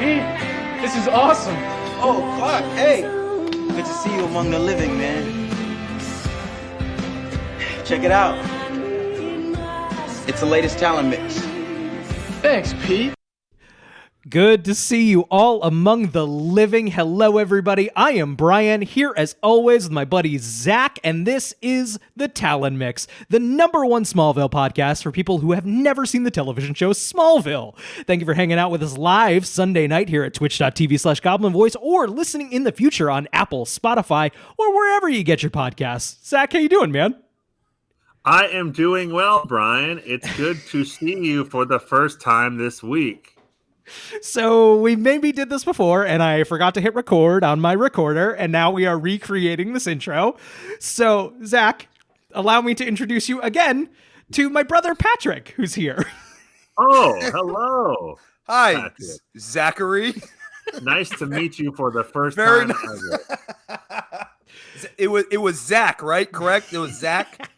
Pete, this is awesome. Oh, Clark, hey. Good to see you among the living, man. Check it out. It's the latest talent mix. Thanks, Pete. Good to see you all among the living. Hello, everybody. I am Brian, here as always with my buddy Zach, and this is the Talon Mix, the #1 Smallville podcast for people who have never seen the television show Smallville. Thank you for hanging out with us live Sunday night here at twitch.tv/Goblin Voice, or listening in the future on Apple, Spotify, or wherever you get your podcasts. Zach, how you doing, man? I am doing well, Brian. It's good to see you for the first time this week. So we maybe did this before, and I forgot to hit record on my recorder, and now we are recreating this intro. So, Zach, allow me to introduce you again to my brother Patrick, who's here. Oh, hello. Hi, Patrick. Zachary. Nice to meet you for the first Very time nice. It was Zach, right? Correct? It was Zach?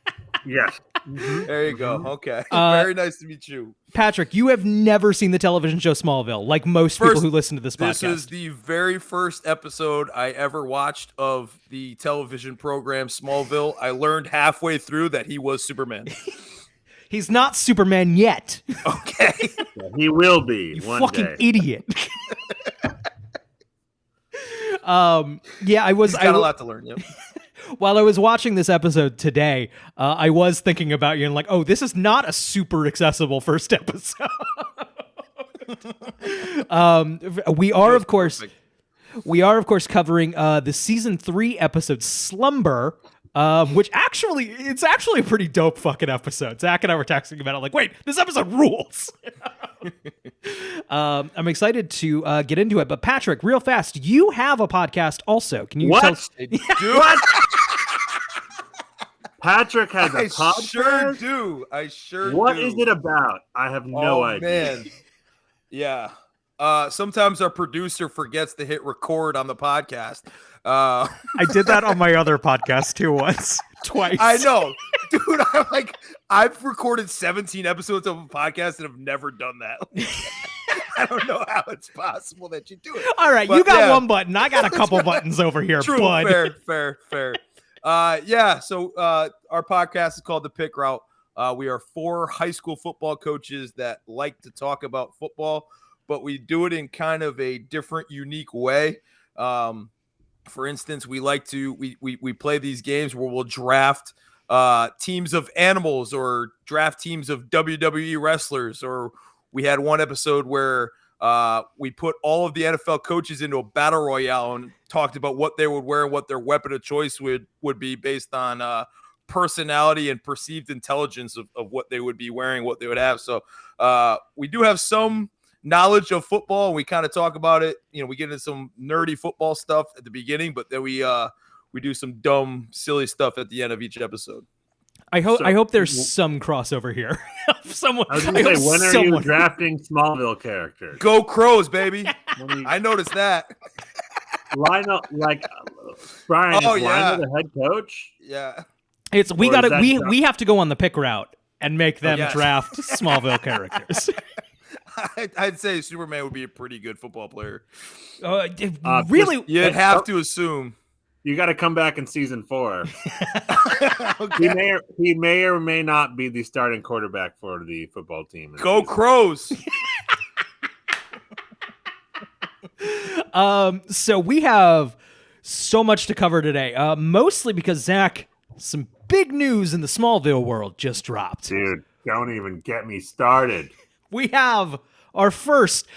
Yes. There you go. Okay. Very nice to meet you. Patrick, you have never seen the television show Smallville, like most people who listen to this podcast. This is the very first episode I ever watched of the television program Smallville. I learned halfway through that he was Superman. He's not Superman yet. Okay. Yeah, he will be You one fucking day. idiot. Yeah, I was. He's got a lot to learn. Yep. While I was watching this episode today, I was thinking about you and like, oh, this is not a super accessible first episode. We are, of course, covering the season 3 episode Slumber, which it's actually a pretty dope fucking episode. Zach and I were texting about it, like, wait, this episode rules. I'm excited to get into it, but Patrick, real fast, you have a podcast also. Can you tell us? What? Patrick has a I podcast? sure do. I sure do. What is it about? I have no idea. Man. Yeah. Sometimes our producer forgets to hit record on the podcast. I did that on my other podcast too twice. I know. Dude, I've recorded 17 episodes of a podcast and have never done that. I don't know how it's possible that you do it. All right, But you got yeah. one button. I got a couple buttons over here, True, bud. fair. So our podcast is called The Pick Route. We are 4 high school football coaches that like to talk about football, but we do it in kind of a different, unique way. For instance, we like to we play these games where we'll draft teams of animals or draft teams of WWE wrestlers, or we had one episode where we put all of the NFL coaches into a battle royale and talked about what they would wear and what their weapon of choice would be based on personality and perceived intelligence of what they would be wearing, what they would have. So we do have some knowledge of football, and we kind of talk about it. You know, we get into some nerdy football stuff at the beginning, but then we do some dumb, silly stuff at the end of each episode. I hope there's some crossover here. Someone. I was going to say, when are you drafting Smallville characters? Go Crows, baby! I noticed that. Lionel, like Brian, Oh, is yeah. Lionel the head coach? Yeah. We have to go on the pick route and make them yes. draft Smallville characters. I'd say Superman would be a pretty good football player. Really? You'd have to assume. You got to come back in season 4. Okay. He may or may not be the starting quarterback for the football team. Go Crows! So we have so much to cover today, mostly because, Zach, some big news in the Smallville world just dropped. Dude, don't even get me started. We have our first.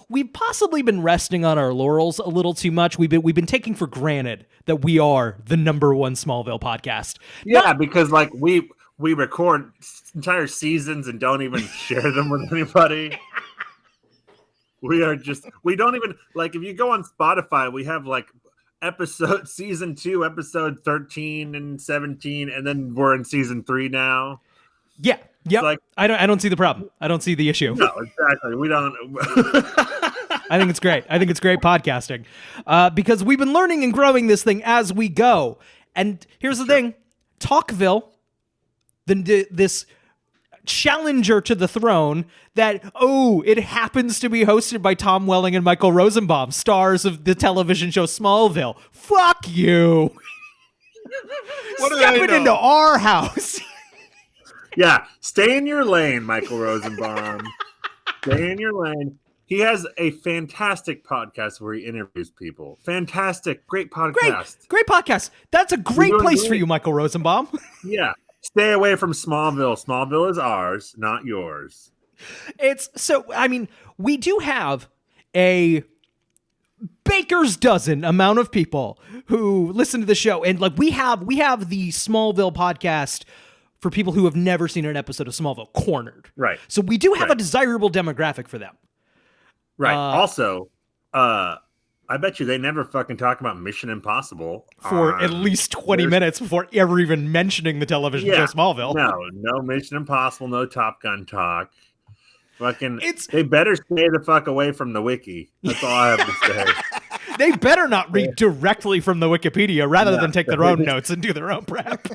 We've possibly been resting on our laurels a little too much. We've been taking for granted that we are the #1 Smallville podcast. Yeah, because like we record entire seasons and don't even share them with anybody. We don't even, like, if you go on Spotify, we have like season 2, episode 13 and 17, and then we're in season 3 now. Yeah. Yep. Like, I don't see the problem. I don't see the issue. No, exactly. We don't. I think it's great. I think it's great podcasting because we've been learning and growing this thing as we go. And here's the thing. Talkville, this challenger to the throne that, it happens to be hosted by Tom Welling and Michael Rosenbaum, stars of the television show Smallville. Fuck you. Stepping into our house. Yeah, stay in your lane, Michael Rosenbaum. Stay in your lane. He has a fantastic podcast where he interviews people. Fantastic, great podcast. Great podcast. That's a great place for you, Michael Rosenbaum. Yeah, stay away from Smallville. Smallville is ours, not yours. We do have a baker's dozen amount of people who listen to the show, and like we have the Smallville podcast for people who have never seen an episode of Smallville cornered. Right. So we do have a desirable demographic for them. Right. Also, I bet you they never fucking talk about Mission Impossible for at least 20 minutes before ever even mentioning the television show Smallville. No Mission Impossible, no Top Gun talk. Fucking, they better stay the fuck away from the wiki. That's all I have to say. They better not read directly from the Wikipedia rather than take their own notes and do their own prep.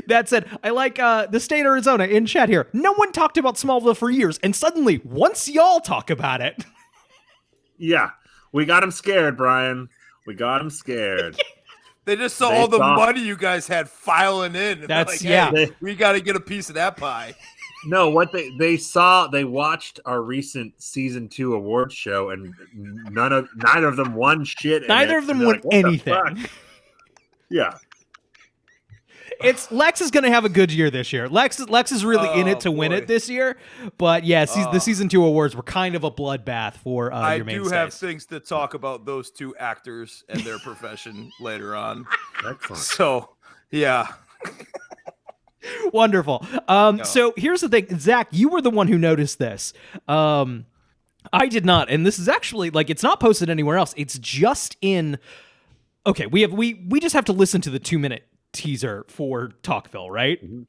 That said, I like the state of Arizona in chat here. No one talked about Smallville for years, and suddenly, once y'all talk about it. Yeah, we got him scared, Brian. We got him scared. They just saw all the money you guys had filing in. And that's like, hey, we got to get a piece of that pie. No, what they watched our recent season 2 awards show, and neither of them won shit. Neither of them won anything. Yeah. Lex is going to have a good year this year. Lex is really in it to win it this year. But yeah, the season 2 awards were kind of a bloodbath for your mainstays. I do have things to talk about those two actors and their profession later on. Excellent. So, yeah. Wonderful. So here's the thing, Zach, you were the one who noticed this. I did not, and this is actually it's not posted anywhere else. It's just in. Okay, we just have to listen to the 2-minute teaser for Talkville, right? Mm-hmm.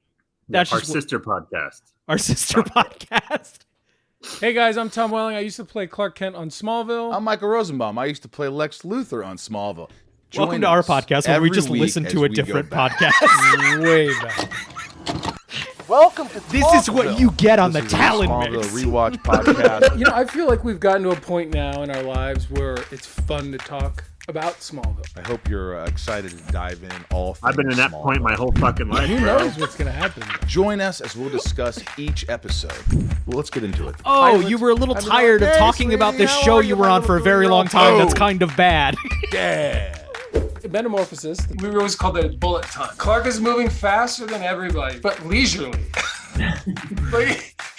That's our sister podcast. Our sister podcast. Hey guys, I'm Tom Welling. I used to play Clark Kent on Smallville. I'm Michael Rosenbaum. I used to play Lex Luthor on Smallville. Welcome to our podcast where we just listen to a different podcast. Way back. Welcome to This is what you get on the Talon Mix. Rewatch podcast. I feel like we've gotten to a point now in our lives where it's fun to talk about Smallville. I hope you're excited to dive in all things I've been in that Smallville. point my whole fucking life. Who knows what's going to happen? Join us as we'll discuss each episode. Well, let's get into it. Oh, you were a little tired of talking about this show you were on for a very long time. That's kind of bad. Yeah. Metamorphosis. We always called it bullet time. Clark is moving faster than everybody, but leisurely.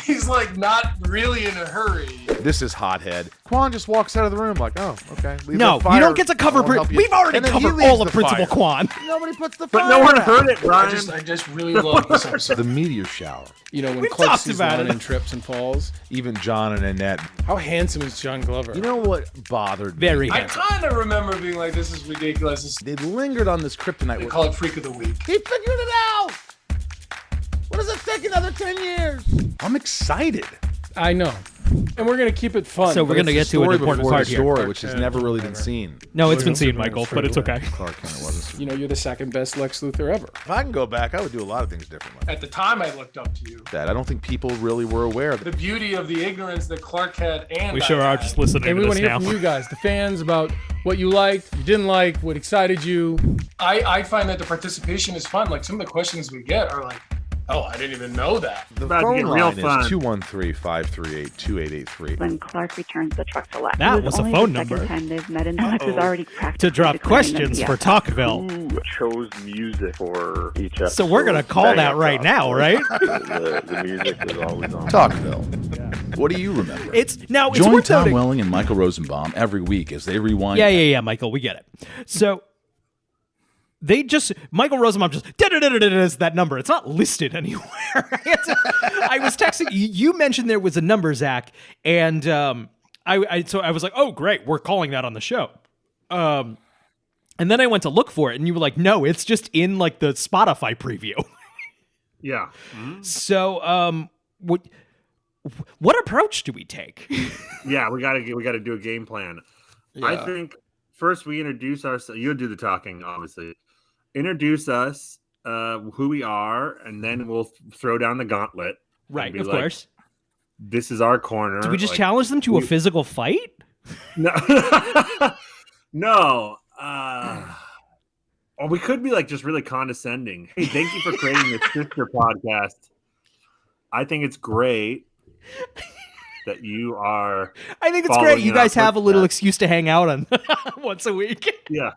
He's not really in a hurry. This is Hothead. Quan just walks out of the room like, oh, okay. No, you don't get to cover. We've already covered all of Principal Quan. Nobody puts the fire. But no one heard it, Brian. I just really love this episode. The meteor shower. When We've Clark talked sees about Lon it. and trips and falls. Even John and Annette. How handsome is John Glover? You know what bothered me? Very I handsome. kind of remember being like, this is ridiculous. They lingered on this kryptonite. They call it Freak of the Week. He figured it out. What does it take another 10 years? I'm excited. I know. And we're going to keep it fun. So we're going to get to an important part here. Story, which has never really been seen. No, it's been seen, Michael, but it's okay. Clark Kent wasn't. You're the second best Lex Luthor ever. If I can go back, I would do a lot of things differently. At the time, I looked up to you. That I don't think people really were aware of. The beauty of the ignorance that Clark had and We sure are just listening and to we want this to hear now. from you guys, the fans, about what you liked, you didn't like, what excited you. I find that the participation is fun. Some of the questions we get are like, oh, I didn't even know that. The About to phone get real line fun. is 213-538-2883. When Clark returns the truck to Lex. That It was a only phone the second number. time they've met, and Lex is already practicing To drop declaring questions them for yes. Talkville. Who chose music for each episode? So we're going to call that right now, right? The music is always on. Talkville. What do you remember? It's Join worth Tom noting. Welling and Michael Rosenbaum every week as they rewind. Yeah, Michael, we get it. So Michael Rosenbaum just is that number. It's not listed anywhere. I was texting you mentioned there was a number, Zach, and I was like, oh great, we're calling that on the show. And then I went to look for it, and you were like, no, it's just in the Spotify preview. Yeah. So what approach do we take? Yeah, we gotta do a game plan. I think first we introduce ourselves. You'll do the talking, obviously. Introduce us, who we are, and then we'll throw down the gauntlet. Right, be of like, course. This is our corner. Do we just like, challenge them to a physical fight? No. No. Or we could be like just really condescending. Hey, thank you for creating this sister podcast. I think it's great that you are. I think it's great. You guys have a little excuse to hang out on once a week. Yeah.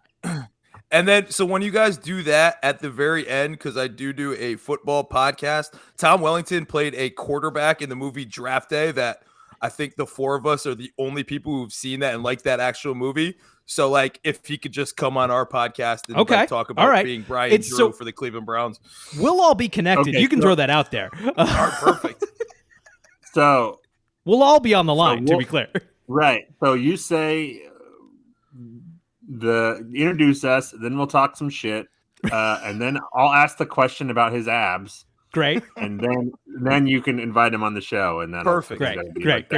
And then, so when you guys do that at the very end, because I do a football podcast, Tom Wellington played a quarterback in the movie Draft Day that I think the four of us are the only people who've seen that and like that actual movie. So, like, if he could just come on our podcast and like, talk about being Brian Drew for the Cleveland Browns. We'll all be connected. You can throw that out there. All right, perfect. So we'll all be on the line, to be clear. Right. So you say introduce us, then we'll talk some shit, and then I'll ask the question about his abs. Great. And then you can invite him on the show, and then perfect. Great.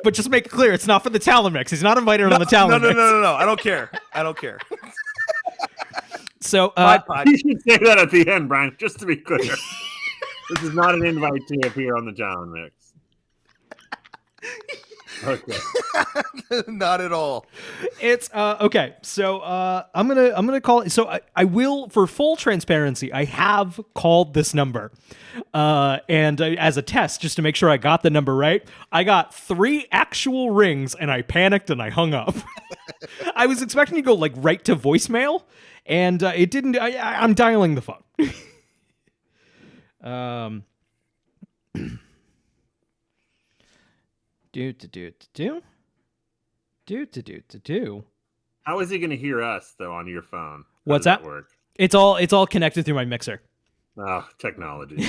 But just make it clear, it's not for the Talon Mix. He's not invited on the Talon Mix. No. I don't care. So you should say that at the end, Brian, just to be clear. This is not an invite to appear on the Talon Mix. Okay. Not at all. It's okay. So I'm gonna call it. So I will, for full transparency, I have called this number, and as a test, just to make sure I got the number right. I got 3 actual rings, and I panicked and I hung up. I was expecting to go like right to voicemail, and it didn't. I'm dialing the phone. Do. How is he going to hear us though on your phone? What's that? Work? It's all connected through my mixer. Oh, technology.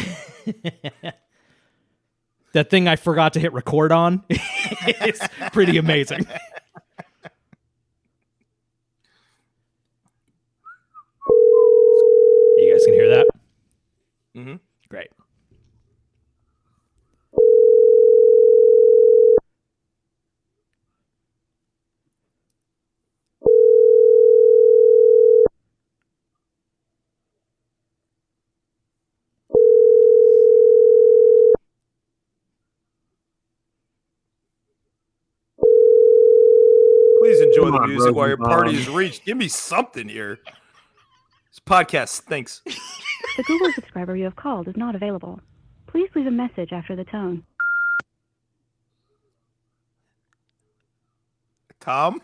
That thing I forgot to hit record on is pretty amazing. You guys can hear that? Mm-hmm. Great. Please enjoy the music while your party is reached. Give me something here. This podcast stinks. The Google subscriber you have called is not available. Please leave a message after the tone. Tom?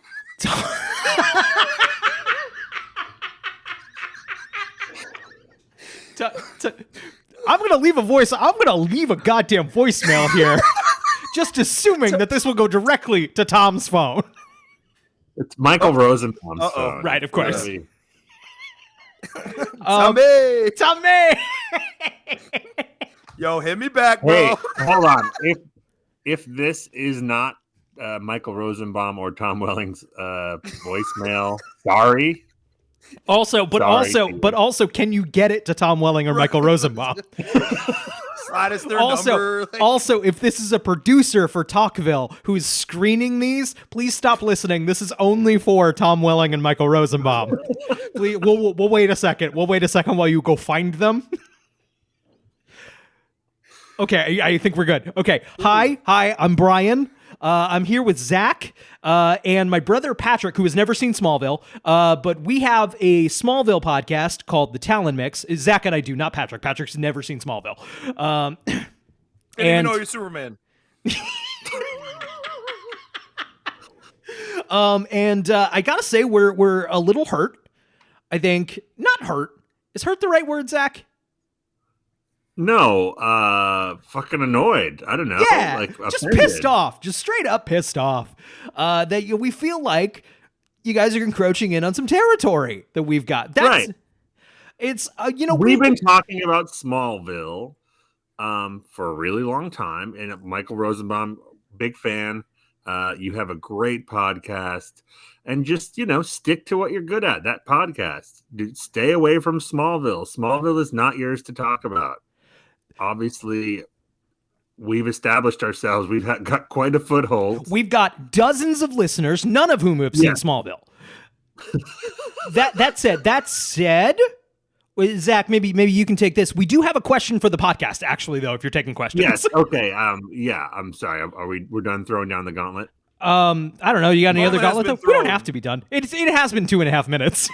I'm gonna leave a goddamn voicemail here, just assuming that this will go directly to Tom's phone. It's Michael Rosenbaum's phone. Right, of course. Tommy! Yo, hit me back, bro. Hey, hold on. If this is not Michael Rosenbaum or Tom Welling's voicemail, sorry. Also, can you get it to Tom Welling or Michael Rosenbaum? Slide us their number. Also, if this is a producer for Talkville who's screening these, please stop listening. This is only for Tom Welling and Michael Rosenbaum. Please, we'll wait a second. We'll wait a second while you go find them. Okay, I think we're good. Okay, hi, I'm Brian. I'm here with Zach and my brother Patrick, who has never seen Smallville. But we have a Smallville podcast called The Talon Mix. Zach and I do, not Patrick. Patrick's never seen Smallville. Didn't even know you're Superman. And I gotta say, we're a little hurt. I think not hurt. Is hurt the right word, Zach? No, fucking annoyed. I don't know. Yeah, like just offended. pissed off. Just straight up pissed off. That we feel like you guys are encroaching in on some territory that we've got. That's right. It's we've been talking about Smallville for a really long time, and Michael Rosenbaum, big fan. You have a great podcast, and just stick to what you're good at. That podcast. Dude, stay away from Smallville. Smallville is not yours to talk about. Obviously, we've established ourselves. We've got quite a foothold. We've got dozens of listeners, none of whom have seen Smallville. That said, Well, Zach, maybe you can take this. We do have a question for the podcast, actually, though, if you're taking questions. Yes. Okay. Yeah. I'm sorry. We're done throwing down the gauntlet? I don't know. You got any other Gauntlet has gauntlet? been We don't thrown. have to be done. It has been 2.5 minutes.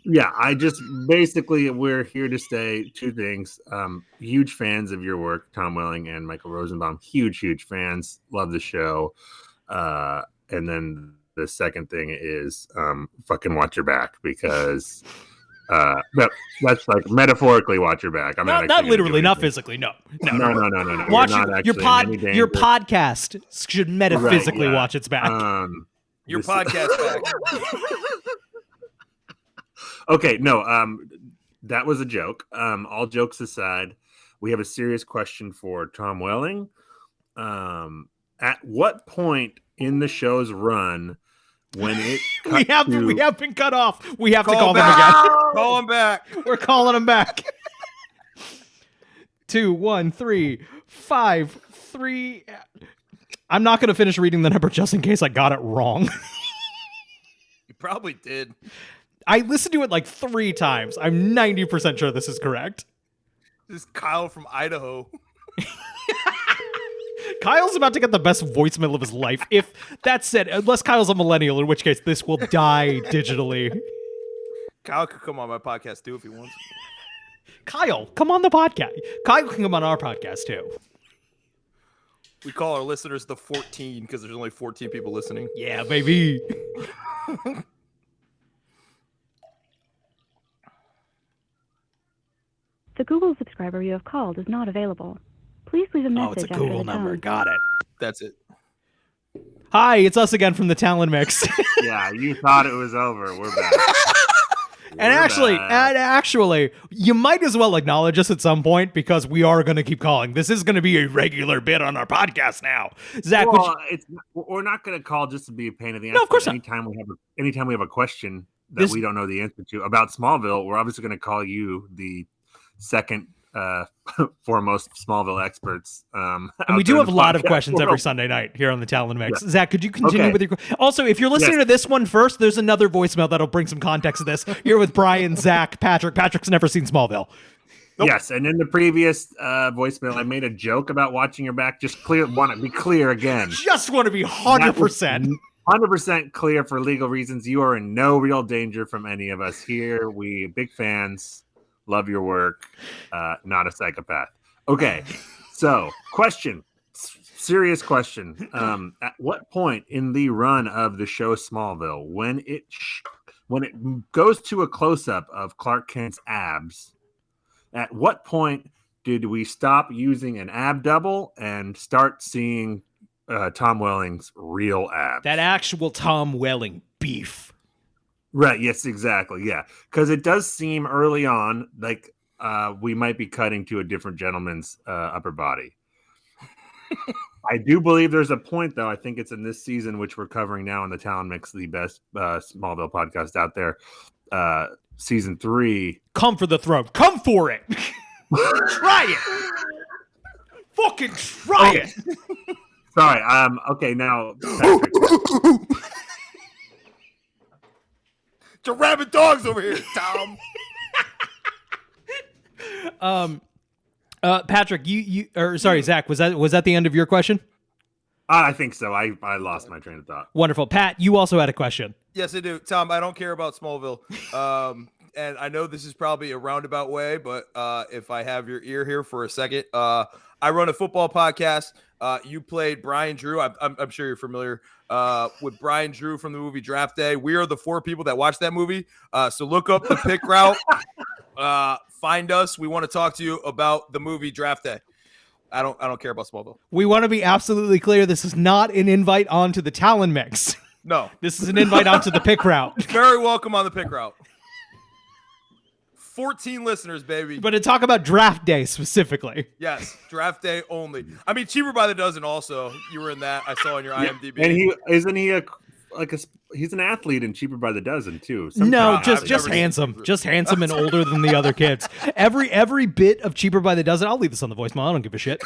Yeah. I just basically we're here to say two things. Huge fans of your work, Tom Welling and Michael Rosenbaum. Huge fans. Love the show. And then the second thing is fucking watch your back because that's like metaphorically watch your back. I'm not actually gonna literally, do not anything. physically. No. No. Watch You're not your actually in any your danger. podcast should metaphysically Right, yeah. watch its back. Your This- podcast back. Okay, no, that was a joke. All jokes aside, we have a serious question for Tom Welling. At what point in the show's run when it we cut have been cut off. We have to Call call them back. again. Call him back. We're calling them back. 2, 1, 3, 5, 3. I'm not going to finish reading the number just in case I got it wrong. You probably did. I listened to it like 3 times. I'm 90% sure this is correct. This is Kyle from Idaho. Kyle's about to get the best voicemail of his life. If that said, unless Kyle's a millennial, in which case this will die digitally. Kyle could come on my podcast too if he wants. Kyle, come on the podcast. Kyle can come on our podcast too. We call our listeners the 14 because there's only 14 people listening. Yeah, baby. The Google subscriber you have called is not available. Please leave a message Oh, it's a after Google the number. tone. Got it. That's it. Hi, it's us again from the Talon Mix. Yeah, you thought it was over. We're back. And actually, you might as well acknowledge us at some point because we are going to keep calling. This is going to be a regular bit on our podcast now. Zach, would well, you- we're not going to call just to be a pain in the ass. No, of course not. Anytime we have a question that This- we don't know the answer to about Smallville, we're obviously going to call you the second foremost Smallville experts. and we do have a lot of questions every Sunday night here on the Talon Mix. Yeah. Zach, could you continue Okay. with your... Also, if you're listening to this one first, there's another voicemail that'll bring some context to this. Here with Brian, Zach, Patrick. Patrick's never seen Smallville. Nope. Yes, and in the previous voicemail, I made a joke about watching your back. Just want to be clear again. Just want to be 100%. 100% clear for legal reasons. You are in no real danger from any of us here. We big fans, love your work, not a psychopath. Okay, so question, serious question. At what point in the run of the show Smallville, when it goes to a close up of Clark Kent's abs, at what point did we stop using an ab double and start seeing Tom Welling's real abs? That actual Tom Welling beef. Right. Yes, exactly. Yeah. Because it does seem early on like we might be cutting to a different gentleman's upper body. I do believe there's a point, though. I think it's in this season, which we're covering now in the Talon Mix, the best Smallville podcast out there. Season 3. Come for the throne. Come for it. Try it. Fucking try it. Sorry. Okay. Now, Patrick, It's rabid dogs over here, Tom. Patrick, Zach, was that the end of your question? I think so. I lost my train of thought. Wonderful. Pat, you also had a question. Yes, I do. Tom, I don't care about Smallville. And I know this is probably a roundabout way, but if I have your ear here for a second, I run a football podcast. You played Brian Drew. I'm sure you're familiar with Brian Drew from the movie Draft Day. We are the 4 people that watched that movie. So look up the pick route. Find us. We want to talk to you about the movie Draft Day. I don't care about Smallville. We want to be absolutely clear. This is not an invite onto the Talon Mix. No. This is an invite onto the pick route. Very welcome on the pick route. 14 listeners, baby. But to talk about Draft Day specifically. Yes, Draft Day only. I mean, Cheaper by the Dozen also. You were in that. I saw on your IMDb. And he's an athlete and Cheaper by the Dozen too. No, Sometimes- just handsome. Just handsome and older than the other kids. Every bit of Cheaper by the Dozen, I'll leave this on the voicemail. I don't give a shit.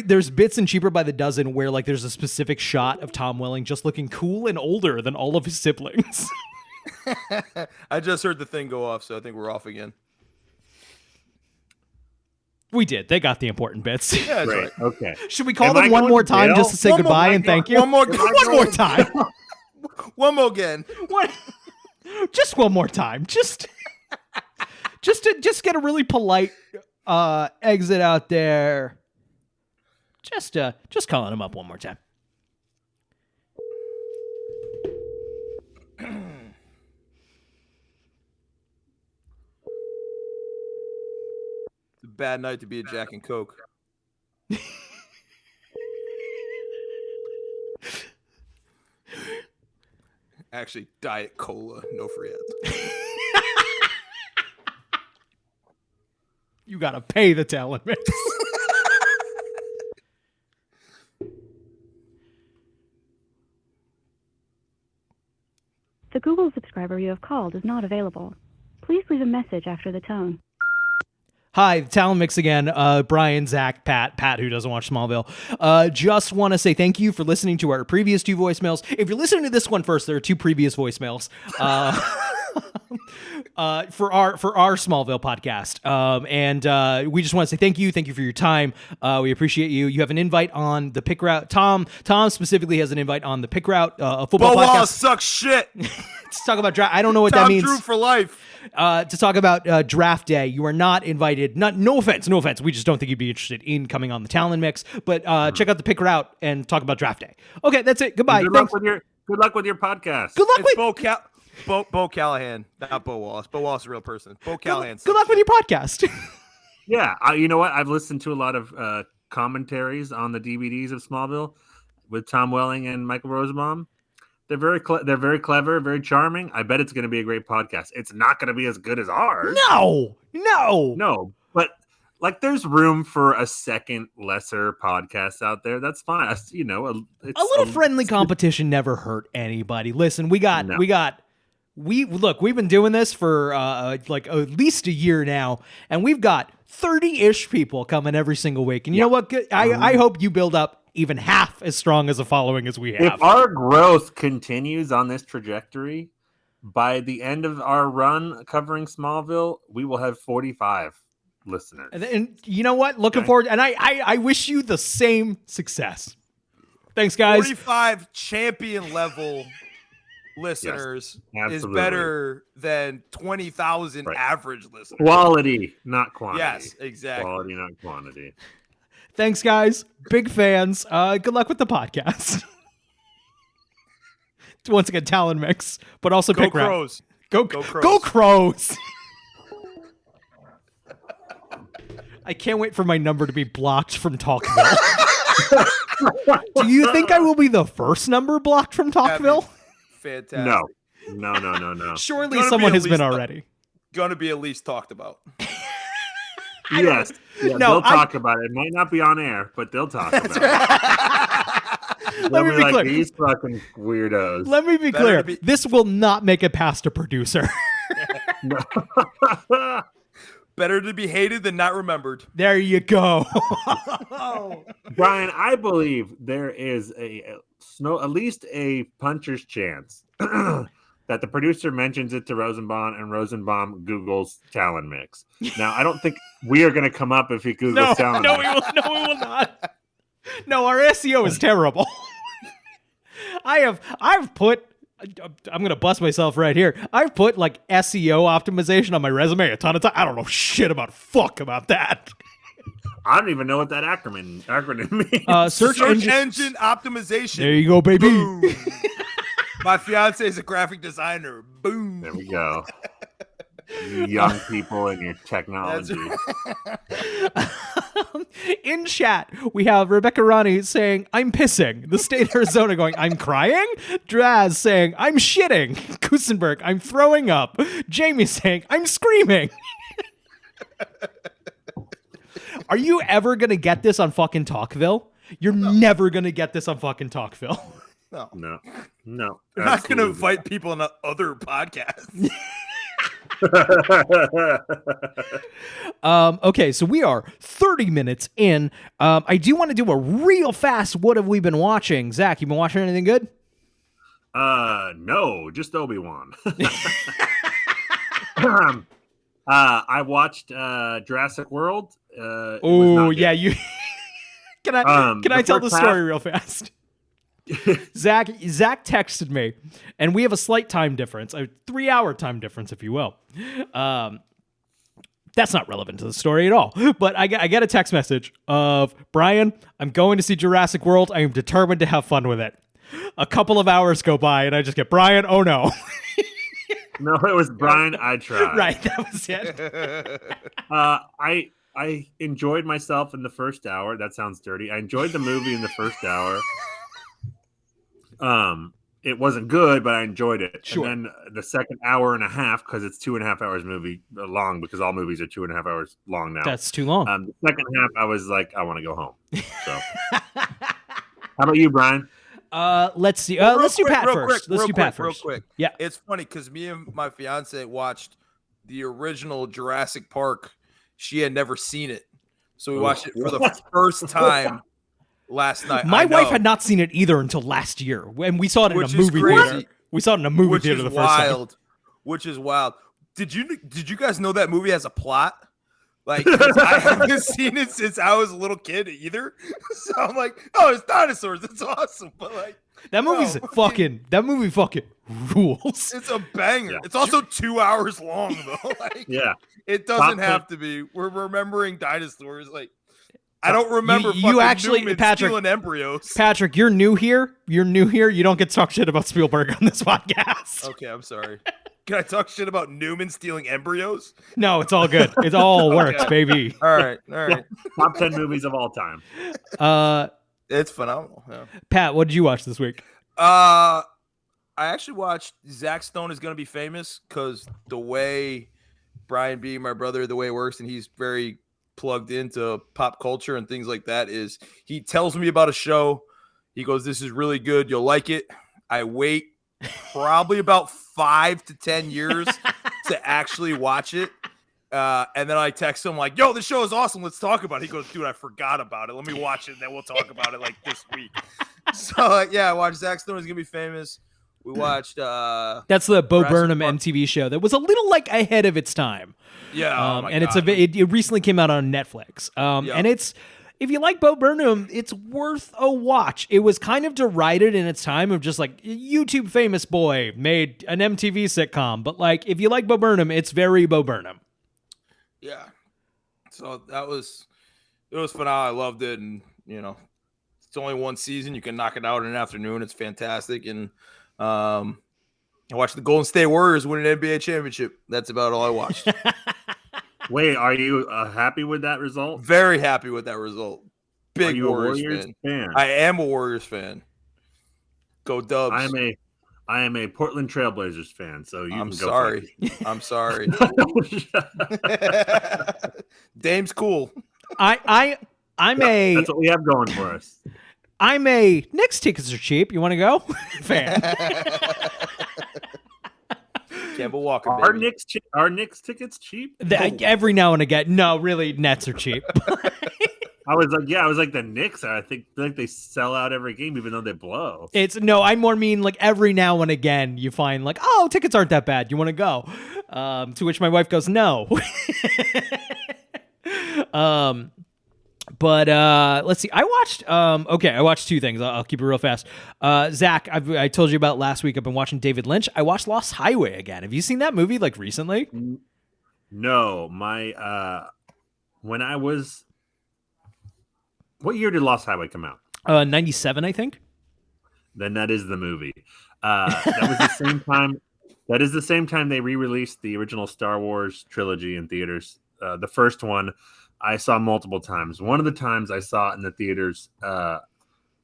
There's bits in Cheaper by the Dozen where like there's a specific shot of Tom Welling just looking cool and older than all of his siblings. I just heard the thing go off, so I think we're off again. We did. They got the important bits. Yeah, that's right. Okay. Should we call Am them I one going more to time jail? just to say One more- goodbye and thank you? One more, One more time. one more again. One, just one more time. Just get a really polite exit out there. Just calling him up one more time. It's a bad night to be a Jack and Coke. Actually, Diet Cola, no free ads. You gotta pay the talent mix. The Google subscriber you have called is not available. Please leave a message after the tone. Hi, the Talent Mix again. Brian, Zach, Pat, who doesn't watch Smallville. Just want to say thank you for listening to our previous 2 voicemails. If you're listening to this one first, there are 2 previous voicemails. For our Smallville podcast. And we just want to say thank you. Thank you for your time. We appreciate you. You have an invite on the Pick Route. Tom specifically has an invite on the Pick Route, a football Bo podcast. Wallace sucks shit. To talk about draft. I don't know what Tom that means. Drew for life. To talk about draft day. You are not invited. No offense. We just don't think you'd be interested in coming on the Talent Mix. But check out the Pick Route and talk about draft day. Okay, that's it. Goodbye. Good Thanks. luck with your podcast. Good luck It's with Bo Callahan, not Bo Wallace. Bo Wallace is a real person. Bo Callahan. Good luck with your podcast. Yeah, you know what? I've listened to a lot of commentaries on the DVDs of Smallville with Tom Welling and Michael Rosenbaum. They're very clever, very charming. I bet it's going to be a great podcast. It's not going to be as good as ours. No. But like, there's room for a second lesser podcast out there. That's fine. You know, A little friendly competition never hurt anybody. Listen, we've been doing this for like at least a year now, and we've got 30-ish people coming every single week. And you know what? I hope you build up even half as strong as a following as we have. If our growth continues on this trajectory, by the end of our run covering Smallville, we will have 45 listeners. And you know what? Looking forward, and I wish you the same success. Thanks, guys. 45 champion level listeners is better than 20,000 average listeners. Quality, not quantity. Yes, exactly. Quality, not quantity. Thanks, guys. Big fans. Good luck with the podcast. Once again, Talent Mix, but also Go Pick Route. Crows. Go Crows. Go Crows. I can't wait for my number to be blocked from Talkville. Do you think I will be the first number blocked from Talkville? Fantastic. No. Surely someone has been already. Gonna be at least talked about. Yes. Yeah, they'll talk about it. It might not be on air, but they'll talk about it. Let me be clear. These fucking weirdos. Let me be clear. This will not make it past a producer. Better to be hated than not remembered. There you go. Brian, I believe there is at least a puncher's chance that the producer mentions it to Rosenbaum and Rosenbaum Googles Talent Mix. Now, I don't think we are going to come up if he Googles Talent Mix. We will not. No, our SEO is terrible. I've put, I'm going to bust myself right here. I've put like SEO optimization on my resume a ton of times. I don't know shit about that. I don't even know what that acronym means. Search engine optimization. There you go, baby. Boom. My fiance is a graphic designer. Boom. There we go. You young people and your technology. In chat, we have Rebecca Ronnie saying, I'm pissing. The state of Arizona going, I'm crying. Draz saying, I'm shitting. Kusenberg, I'm throwing up. Jamie saying, I'm screaming. Are you ever going to get this on fucking Talkville? You're never going to get this on fucking Talkville. No. They're not going to invite people on other podcasts. Okay, so we are 30 minutes in. I do want to do a real fast what have we been watching. Zach, you been watching anything good? No, just Obi-Wan. I watched Jurassic World. Oh yeah, you. Can I tell the first story half- real fast? Zach texted me, and we have a slight time difference, a 3-hour time difference, if you will. That's not relevant to the story at all. But I get a text message of, Brian, I'm going to see Jurassic World. I am determined to have fun with it. A couple of hours go by, and I just get, Brian, oh no. No, it was Brian. I tried. Right, that was it. I enjoyed myself in the first hour. That sounds dirty. I enjoyed the movie in the first hour. It wasn't good, but I enjoyed it. Sure. And then the second hour and a half, because it's 2.5 hours movie long, because all movies are 2.5 hours long now. That's too long. The second half, I was like, I want to go home. So, how about you, Brian? Let's see. Let's do Pat first. Let's do Pat first. Real quick. Yeah. It's funny because me and my fiance watched the original Jurassic Park. She had never seen it. So we watched it for the first time last night. My wife had not seen it either until last year, and we saw it in a movie theater. We saw it in a movie theater the first time. Which is wild. Did you guys know that movie has a plot? Like, 'cause I haven't seen it since I was a little kid either. So I'm like, oh, it's dinosaurs. It's awesome. But like, that movie fucking rules. It's a banger. Yeah. It's also 2 hours long though. Like, Yeah. it doesn't have to be. We're remembering dinosaurs. Like, I don't remember. You actually, Newman Patrick, stealing embryos. Patrick, you're new here. You don't get to talk shit about Spielberg on this podcast. Okay, I'm sorry. Can I talk shit about Newman stealing embryos? No, it's all good. It all works, baby. All right. Top 10 movies of all time. It's phenomenal. Yeah. Pat, what did you watch this week? I actually watched Zach Stone Is Gonna Be Famous, because the way Brian being my brother, the way it works, and he's very plugged into pop culture and things like that, is he tells me about a show. He goes, this is really good. You'll like it. I wait probably about 5 to 10 years to actually watch it. And then I text him like, yo, this show is awesome. Let's talk about it. He goes, dude, I forgot about it. Let me watch it, and then we'll talk about it like this week. So yeah, I watched Zach Stone Is Gonna Be Famous. We watched that's the Bo Jurassic Burnham Park. MTV show that was a little like ahead of its time. Yeah. And it recently came out on Netflix. And it's, if you like Bo Burnham, it's worth a watch. It was kind of derided in its time of just like, YouTube famous boy made an MTV sitcom. But like, if you like Bo Burnham, it's very Bo Burnham. Yeah. So it was phenomenal. I loved it. And, it's only one season. You can knock it out in an afternoon. It's fantastic. And I watched the Golden State Warriors win an NBA championship. That's about all I watched. Wait, are you happy with that result? Very happy with that result. Big Are you Warriors, a Warriors fan? I am a Warriors fan. Go Dubs. I am a Portland Trailblazers fan, so you I'm can go. sorry. I'm sorry. Dame's cool. That's what we have going for us. I'm a Knicks tickets are cheap. You want to go? Fan. Campbell Walker, baby. Are Knicks tickets cheap? Every now and again. No, really, Nets are cheap. I was like the Knicks. I think they sell out every game, even though they blow. I more mean like every now and again you find like, oh, tickets aren't that bad. You want to go? To which my wife goes, no. But let's see. I watched two things. I'll keep it real fast. Zach, I told you about last week. I've been watching David Lynch. I watched Lost Highway again. Have you seen that movie like recently? No, when I was, what year did Lost Highway come out? 97, I think. Then that is the movie. That was the same time. That is the same time they re-released the original Star Wars trilogy in theaters. The first one I saw multiple times. One of the times I saw it in the theaters,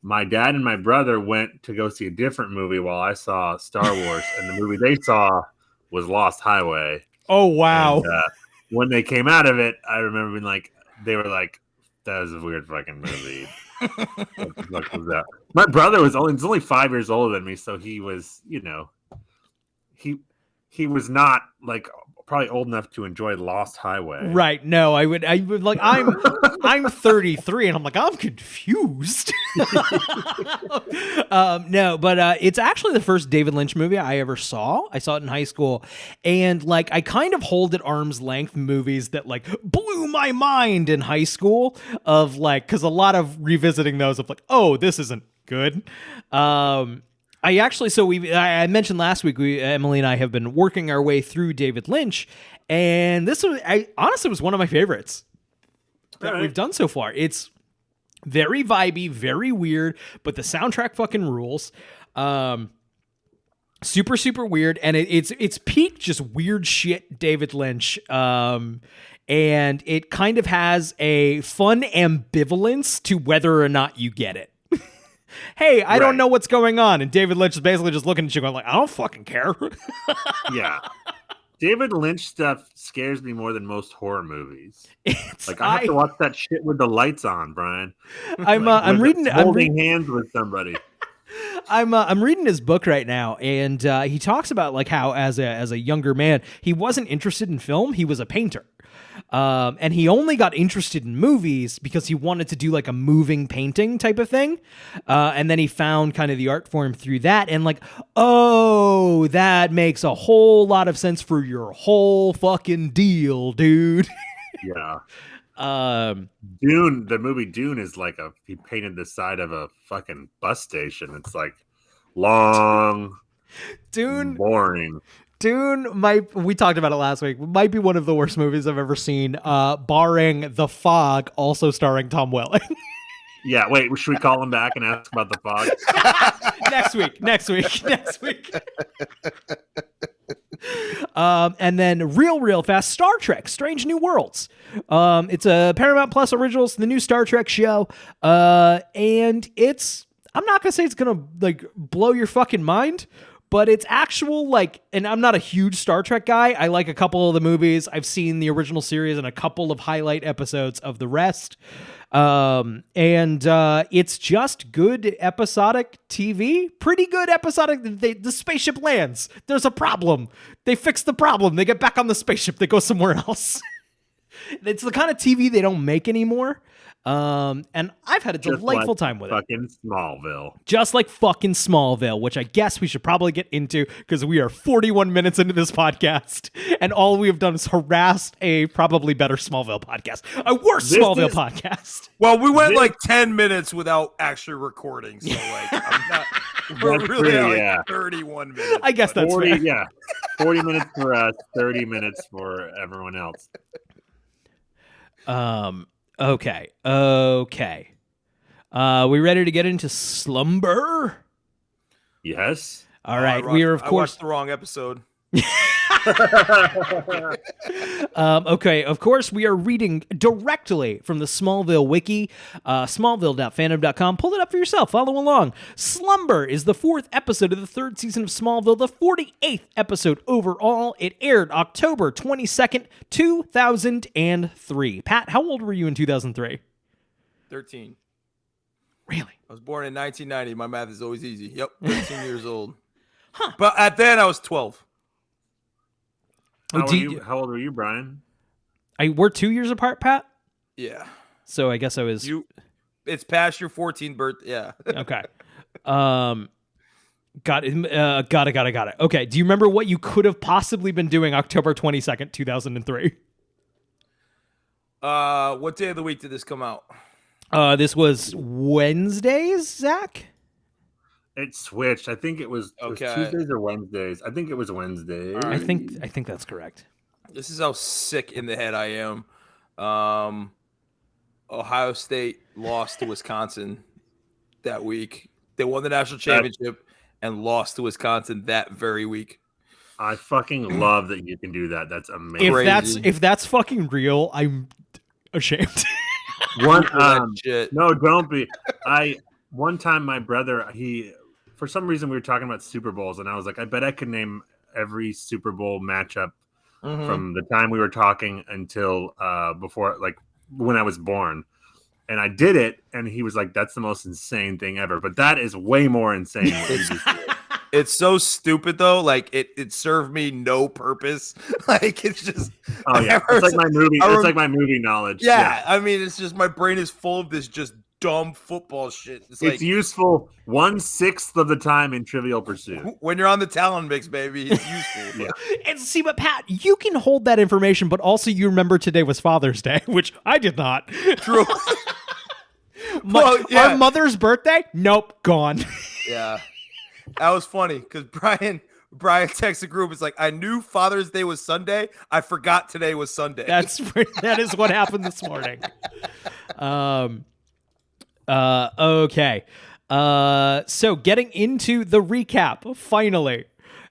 my dad and my brother went to go see a different movie while I saw Star Wars, and the movie they saw was Lost Highway. Oh, wow. And, when they came out of it, I remember being like, they were like, that was a weird fucking movie. What the fuck was that? My brother was only 5 years older than me, so he was, he was not like probably old enough to enjoy Lost Highway. Right. No, I would like I'm 33 and I'm like, I'm confused. No, but it's actually the first David Lynch movie I ever saw. I saw it in high school. And like I kind of hold at arm's length movies that like blew my mind in high school of like, cause a lot of revisiting those of like, oh, this isn't good. I mentioned last week, Emily and I have been working our way through David Lynch, and this was, honestly was one of my favorites that we've done so far. It's very vibey, very weird, but the soundtrack fucking rules. Super, super weird, and it's peak just weird shit David Lynch. And it kind of has a fun ambivalence to whether or not you get it. Hey, I don't know what's going on. And David Lynch is basically just looking at you going like, I don't fucking care. Yeah. David Lynch stuff scares me more than most horror movies. I have to watch that shit with the lights on, Brian. I'm reading hands with somebody. I'm reading his book right now, and he talks about like how as a younger man, he wasn't interested in film. He was a painter. And he only got interested in movies because he wanted to do like a moving painting type of thing. And then he found kind of the art form through that. And like, oh, that makes a whole lot of sense for your whole fucking deal, dude. Yeah. Dune, the movie Dune is like he painted the side of a fucking bus station. It's like long, Dune, boring. Dune we talked about it last week, might be one of the worst movies I've ever seen, barring The Fog, also starring Tom Welling. Yeah, wait, should we call him back and ask about The Fog? Next week. And then real fast, Star Trek, Strange New Worlds. It's a Paramount Plus original. It's the new Star Trek show. And I'm not going to say it's going to like blow your fucking mind, but it's actual like, and I'm not a huge Star Trek guy. I like a couple of the movies. I've seen the original series and a couple of highlight episodes of the rest. And it's just good episodic TV. Pretty good episodic. The spaceship lands. There's a problem. They fix the problem. They get back on the spaceship. They go somewhere else. It's the kind of TV they don't make anymore. And I've had a delightful time with it. Fucking Smallville. Just like fucking Smallville, which I guess we should probably get into because we are 41 minutes into this podcast, and all we have done is harassed a probably better Smallville podcast, a worse Smallville podcast. Well, we went like 10 minutes without actually recording, so like I'm not. We're really at like 31 minutes. I guess that's 40. fair. Yeah, 40 minutes for us, 30 minutes for everyone else. Okay. We ready to get into Slumber? Yes. All right. We are, of I course, watched the wrong episode. Okay, of course, we are reading directly from the Smallville wiki, smallville.fandom.com. Pull it up for yourself. Follow along. Slumber is the 4th episode of the 3rd season of Smallville, the 48th episode overall. It aired October 22nd, 2003. Pat, how old were you in 2003? 13. Really? I was born in 1990. My math is always easy. Yep, 13 years old. Huh. But at then, I was 12. How old are you, Brian? We're 2 years apart, Pat? Yeah. So I guess I was... It's past your 14th birthday. Yeah. Okay. Got it. Okay. Do you remember what you could have possibly been doing October 22nd, 2003? What day of the week did this come out? This was Wednesdays, Zach? It switched. I think it was Tuesdays or Wednesdays. I think it was Wednesdays. I think that's correct. This is how sick in the head I am. Ohio State lost to Wisconsin that week. They won the national championship and lost to Wisconsin that very week. I fucking love that you can do that. That's amazing. If that's fucking real, I'm ashamed. No, don't be. One time my brother, for some reason we were talking about Super Bowls, and I was like, I bet I could name every Super Bowl matchup from the time we were talking until before, like when I was born. And I did it, and he was like, that's the most insane thing ever. But that is way more insane. It's so stupid though. Like it served me no purpose. Like it's just. Oh yeah, it's like my movie. It's like my movie knowledge. Yeah, I mean, it's just my brain is full of this just dumb football shit. It's like, useful 1/6 of the time in Trivial Pursuit. When you're on the Talon Mix, baby, it's useful. Yeah. And see, but Pat, you can hold that information, but also you remember today was Father's Day, which I did not. True. Well, yeah. Our mother's birthday? Nope, gone. Yeah. That was funny because Brian texted the group. It's like, I knew Father's Day was Sunday. I forgot today was Sunday. That is what happened this morning. Okay. So getting into the recap, finally.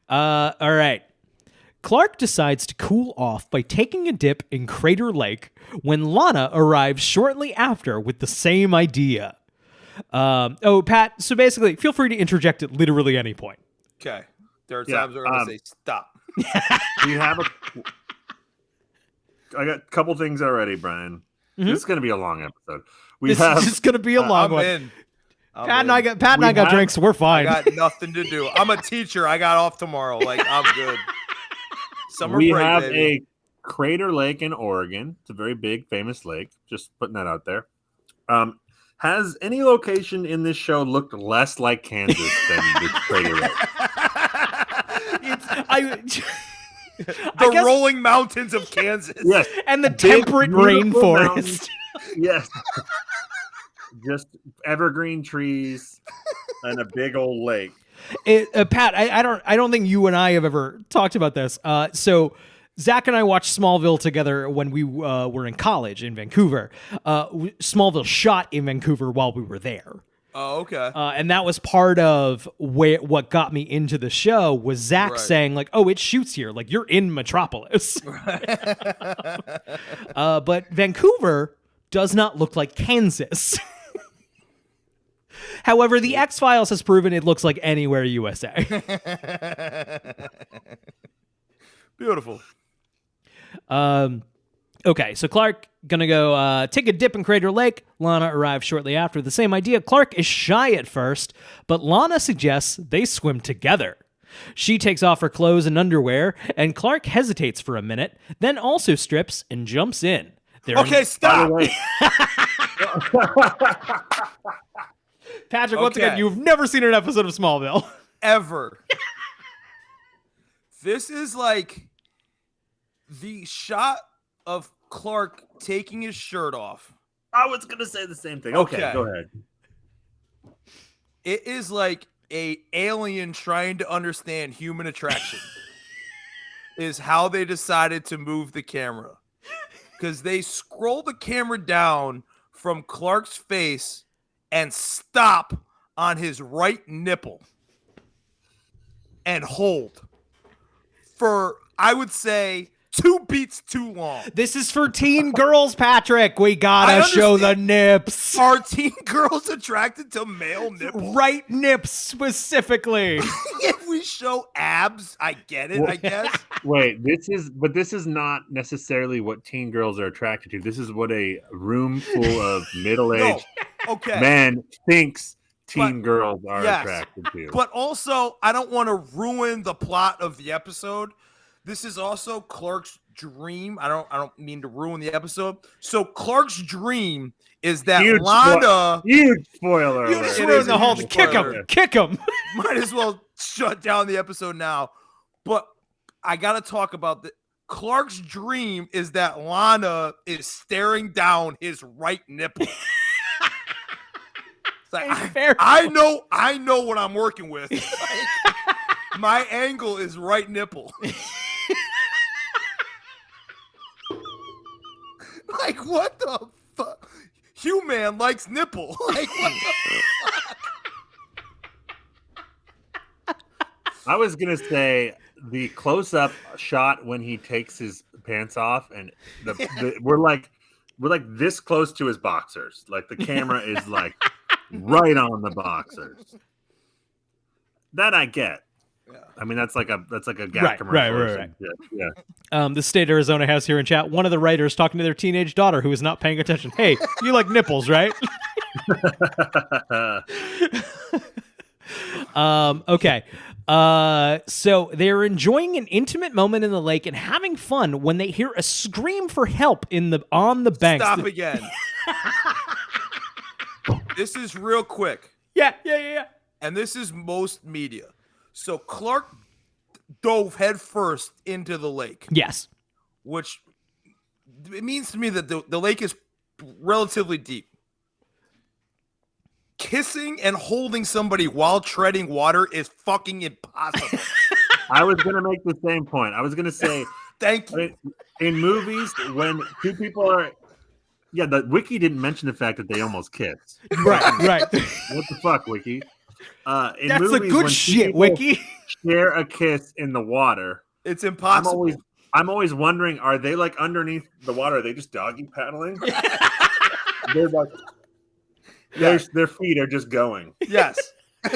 All right. Clark decides to cool off by taking a dip in Crater Lake when Lana arrives shortly after with the same idea. Pat, so basically, feel free to interject at literally any point. Okay. There are times we're going to say stop. I got a couple things already, Brian. This is going to be a long episode. This is just going to be a long one. In. Pat and I got drinks. We're fine. I got nothing to do. I'm a teacher. I got off tomorrow. Like, I'm good. Summer we break, have baby. a Crater Lake in Oregon. It's a very big, famous lake. Just putting that out there. Has any location in this show looked less like Kansas than the Crater Lake? The rolling mountains of Kansas. Yes. And the Big, temperate beautiful rainforest. mountains. Yes. Just evergreen trees and a big old lake. Pat, I don't think you and I have ever talked about this. So Zach and I watched Smallville together when we were in college in Vancouver. Smallville shot in Vancouver while we were there. Oh, okay. And that was part of what got me into the show was Zach saying like, "Oh, it shoots here. Like you're in Metropolis." But Vancouver does not look like Kansas. However, the X-Files has proven it looks like anywhere USA. Beautiful. Okay, so Clark gonna go take a dip in Crater Lake. Lana arrives shortly after. The same idea. Clark is shy at first, but Lana suggests they swim together. She takes off her clothes and underwear, and Clark hesitates for a minute, then also strips and jumps in. Stop. Patrick, once again, you've never seen an episode of Smallville. Ever. This is like the shot of Clark taking his shirt off. I was going to say the same thing. Okay, go ahead. It is like a alien trying to understand human attraction is how they decided to move the camera. Because they scroll the camera down from Clark's face and stop on his right nipple and hold for, I would say, 2 beats too long. This is for teen girls, Patrick. We gotta show the nips. Are teen girls attracted to male nipples? Right nips specifically. If we show abs, I get it, I guess. Wait, this is not necessarily what teen girls are attracted to. This is what a room full of middle-aged men thinks teen girls are attracted to. But also, I don't want to ruin the plot of the episode. This is also Clark's dream. I don't mean to ruin the episode. So Clark's dream is that Lana. Huge spoiler. You just ruined the whole. Kick him. Might as well shut down the episode now. But I gotta talk about the Clark's dream is that Lana is staring down his right nipple. Like, I know what I'm working with. My angle is right nipple. Like, what the fuck? Human likes nipple. Like, what the fuck? I was gonna say the close-up shot when he takes his pants off, and we're like this close to his boxers. Like the camera is like right on the boxers. That I get. Yeah. I mean, that's like a gap commercial. Right. Yeah. The state of Arizona has here in chat one of the writers talking to their teenage daughter who is not paying attention. Hey, you like nipples, right? Okay. So they're enjoying an intimate moment in the lake and having fun when they hear a scream for help on the banks. Stop again. This is real quick. Yeah. And this is most media. So Clark dove headfirst into the lake. Yes. Which it means to me that the lake is relatively deep. Kissing and holding somebody while treading water is fucking impossible. I was going to make the same point. I was going to say, thank you. In movies, when two people are, the wiki didn't mention the fact that they almost kissed. Right. What the fuck, wiki? In That's movies, the good when shit, wiki. Share a kiss in the water. It's impossible. I'm always wondering, are they like underneath the water? Are they just doggy paddling? They're like, their feet are just going. Yes.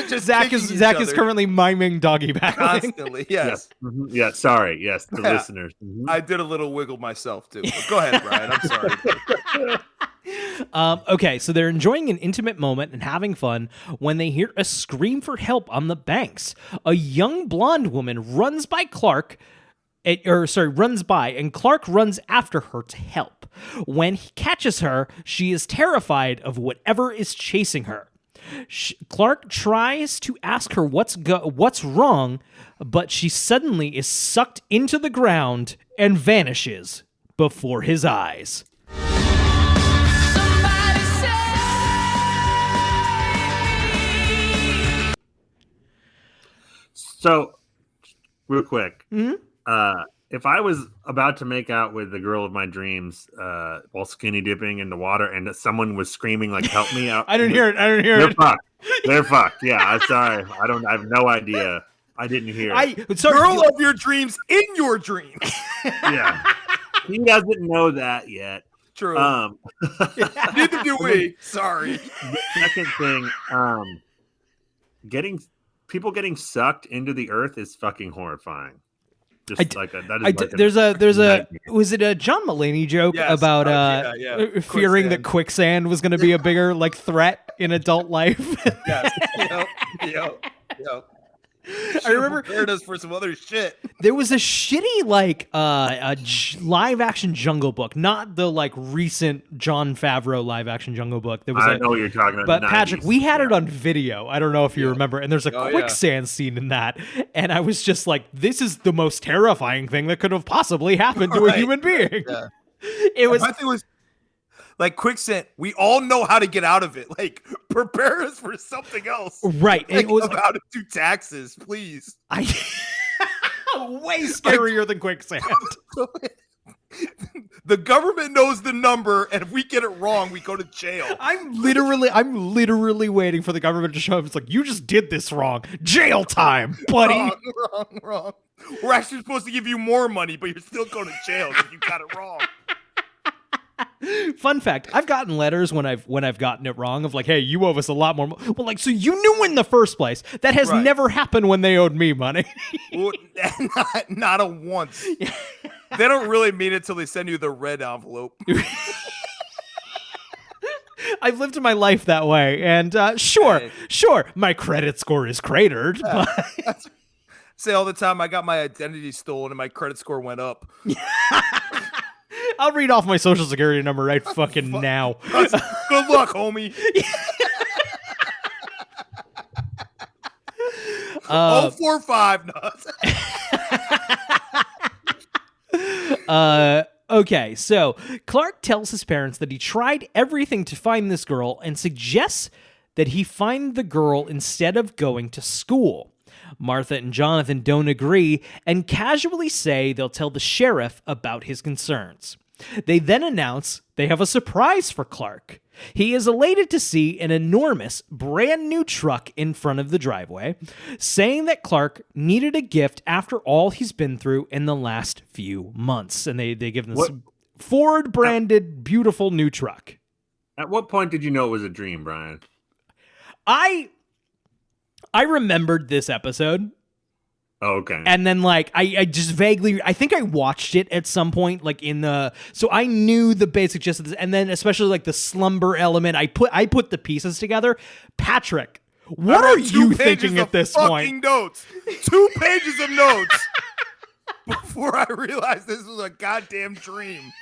Zach is currently miming doggy paddling constantly. Yes. Mm-hmm. Yeah. Sorry. Yes. The listeners. Mm-hmm. I did a little wiggle myself too. But go ahead, Brian. I'm sorry. Okay, so they're enjoying an intimate moment and having fun when they hear a scream for help on the banks. A young blonde woman runs by, and Clark runs after her to help. When he catches her, she is terrified of whatever is chasing her. Clark tries to ask her what's wrong, but she suddenly is sucked into the ground and vanishes before his eyes. So, real quick, if I was about to make out with the girl of my dreams while skinny dipping in the water and someone was screaming like "Help me out!" I didn't hear it. They're fucked. They're fucked. Yeah, I'm sorry. I have no idea. I didn't hear it. Girl of your dreams in your dreams. Yeah, he doesn't know that yet. True. Neither do we. Sorry. The second thing, getting sucked into the earth is fucking horrifying. There's was it a John Mulaney joke about fearing that quicksand was going to be a bigger threat in adult life? Yes. Yep. I remember prepared us for some other shit. There was a shitty live action Jungle Book, not the recent Jon Favreau live action Jungle Book. There was I know what you're talking about. But Patrick, we had it on video. I don't know if you remember. And there's a quicksand scene in that, and I was just like, "This is the most terrifying thing that could have possibly happened to a human being." Yeah. It was. My thing was like quicksand. We all know how to get out of it. Prepare us for something else. Right. It was how to do taxes, please. Way scarier than quicksand. The government knows the number, and if we get it wrong, we go to jail. I'm literally waiting for the government to show up. It's like, you just did this wrong. Jail time, buddy. Wrong. We're actually supposed to give you more money, but you're still going to jail because you got it wrong. Fun fact: I've gotten letters when I've gotten it wrong of hey, you owe us a lot more. Well, so you knew in the first place. That has never happened when they owed me money. not a once. They don't really mean it till they send you the red envelope. I've lived my life that way, and sure, my credit score is cratered. But say all the time, I got my identity stolen and my credit score went up. I'll read off my social security number right fucking now. Good luck, homie. 045. Okay, so Clark tells his parents that he tried everything to find this girl and suggests that he find the girl instead of going to school. Martha and Jonathan don't agree and casually say they'll tell the sheriff about his concerns. They then announce they have a surprise for Clark. He is elated to see an enormous, brand new truck in front of the driveway, saying that Clark needed a gift after all he's been through in the last few months. And they give him this Ford-branded, beautiful new truck. At what point did you know it was a dream, Brian? I remembered this episode. Oh, okay. And then I just vaguely, I think I watched it at some point so I knew the basic gist of this, and then especially the slumber element, I put the pieces together. Patrick, What I are wrote 2 you pages thinking of at this fucking point? Notes. 2 pages of notes before I realized this was a goddamn dream.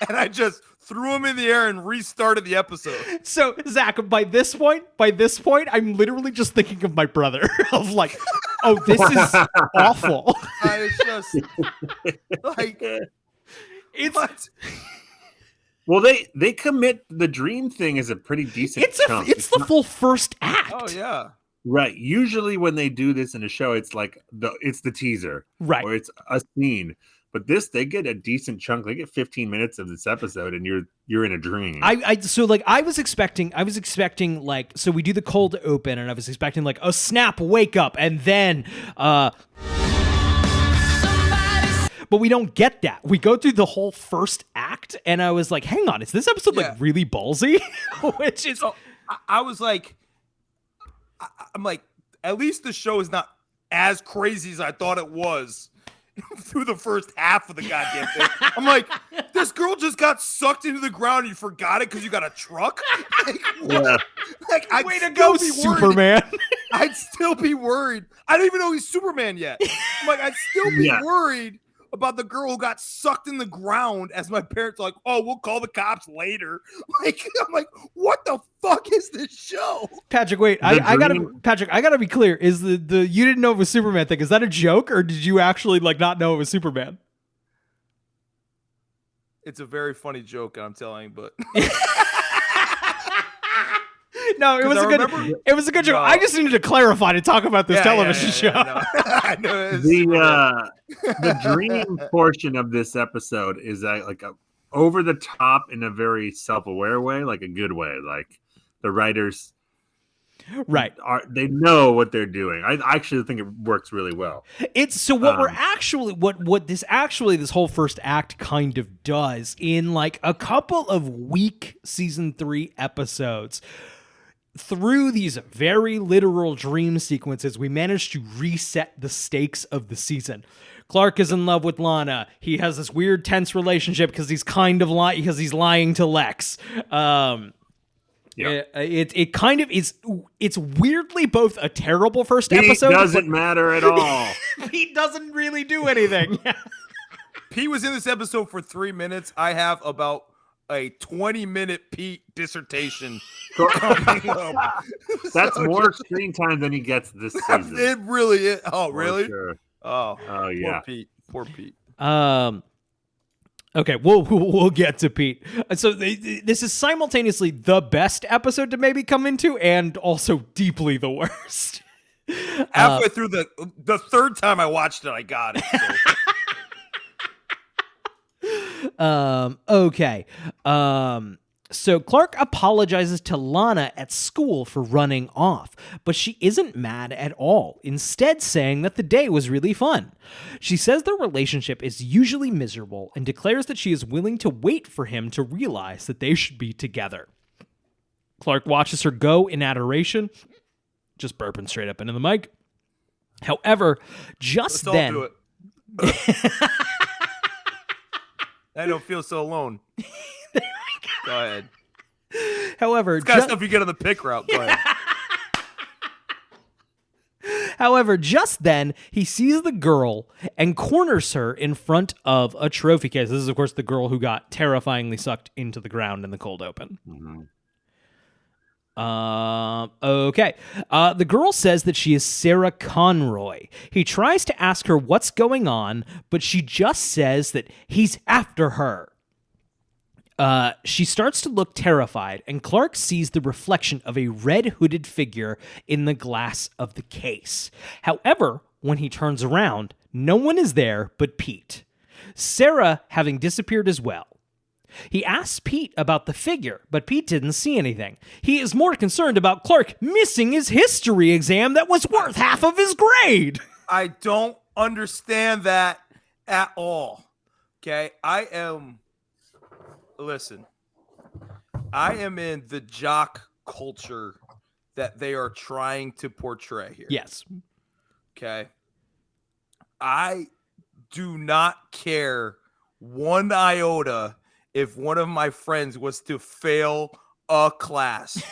And I just threw them in the air and restarted the episode. So, Zach, by this point, I'm literally just thinking of my brother of like, oh, this is awful. It's just like, It's what? Well, they commit the dream thing is a pretty decent chunk. it's the full first act. Oh yeah. Right. Usually when they do this in a show, it's like it's the teaser. Right. Or it's a scene. But they get a decent chunk. They get 15 minutes of this episode, and you're in a dream. I was expecting like, so we do the cold open, and I was expecting like a snap wake up, and then but we don't get that. We go through the whole first act, and I was like, hang on, is this episode like really ballsy? Which is So I was like, I'm like, at least the show is not as crazy as I thought it was through the first half of the goddamn thing. I'm like, this girl just got sucked into the ground and you forgot it because you got a truck? Like, what? Yeah. Like, I'd way to still go, be worried. Superman. I'd still be worried. I don't even know he's Superman yet. I'm like, I'd still be worried about the girl who got sucked in the ground as my parents are like, oh, we'll call the cops later. Like, I'm like, what the fuck is this show? Patrick, wait, I gotta be clear. Is the you didn't know it was Superman thing, is that a joke, or did you actually like not know it was Superman? It's a very funny joke, I'm telling, but no, it was a good joke. No. I just needed to clarify to talk about this television show. No. I know The dream portion of this episode is like over the top in a very self-aware way, like a good way. Like the writers, right? They know what they're doing. I actually think it works really well. It's so what we're actually what this whole first act kind of does in like a couple of weak season 3 episodes. Through these very literal dream sequences, we managed to reset the stakes of the season. Clark is in love with Lana. He has this weird tense relationship because he's kind of because he's lying to Lex. It kind of is. It's weirdly both a terrible first episode. It doesn't matter at all. He doesn't really do anything. Pete was in this episode for 3 minutes. I have about a 20-minute Pete dissertation. That's more screen time than he gets this season. It really is. Oh, really? Sure. Oh, yeah. Poor Pete. Okay, we'll get to Pete. So this is simultaneously the best episode to maybe come into, and also deeply the worst. Halfway through the third time I watched it, I got it. So. Okay. So Clark apologizes to Lana at school for running off, but she isn't mad at all, instead saying that the day was really fun. She says their relationship is usually miserable and declares that she is willing to wait for him to realize that they should be together. Clark watches her go in adoration, just burping straight up into the mic. However, just Let's then... all do it. I don't feel so alone. Go ahead. However, it's got stuff you get on the pick route. Go ahead. However, just then, he sees the girl and corners her in front of a trophy case. This is, of course, the girl who got terrifyingly sucked into the ground in the cold open. Mm-hmm. Okay. The girl says that she is Sarah Conroy. He tries to ask her what's going on, but she just says that he's after her. She starts to look terrified, and Clark sees the reflection of a red hooded figure in the glass of the case. However, when he turns around, no one is there but Pete. Sarah having disappeared as well. He asks Pete about the figure, but Pete didn't see anything. He is more concerned about Clark missing his history exam that was worth half of his grade. I don't understand that at all. Okay, I am in the jock culture that they are trying to portray here. Yes. Okay. I do not care one iota if one of my friends was to fail a class.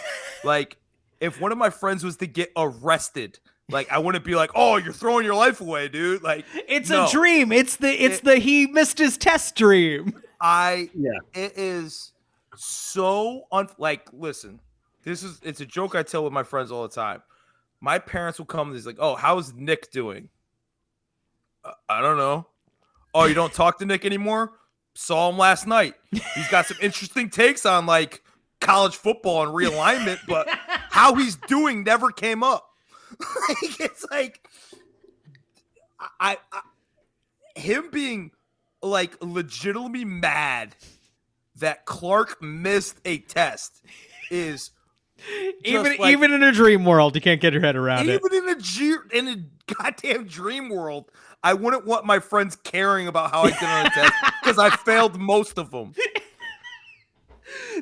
Like, if one of my friends was to get arrested, like I wouldn't be like, "Oh, you're throwing your life away, dude." Like It's no. a dream. It's the he missed his test dream. It is so listen, it's a joke I tell with my friends all the time. My parents will come and he's like, "Oh, how's Nick doing?" I don't know. Oh, you don't talk to Nick anymore? Saw him last night. He's got some interesting takes on like college football and realignment, but how he's doing never came up. It's like I him being like legitimately mad that Clark missed a test is Even in a dream world, you can't get your head around it. Even in a goddamn dream world, I wouldn't want my friends caring about how I did on a test because I failed most of them.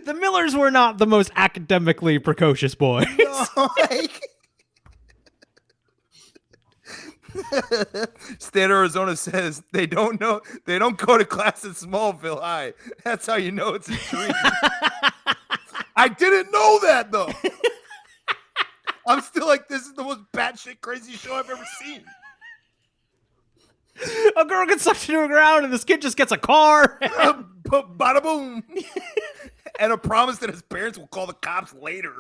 The Millers were not the most academically precocious boys. No, State of Arizona says they don't go to class at Smallville High. That's how you know it's a dream. I didn't know that though. I'm still like, this is the most batshit crazy show I've ever seen. A girl gets sucked into the ground, and this kid just gets a car. Bada boom. And a promise that his parents will call the cops later.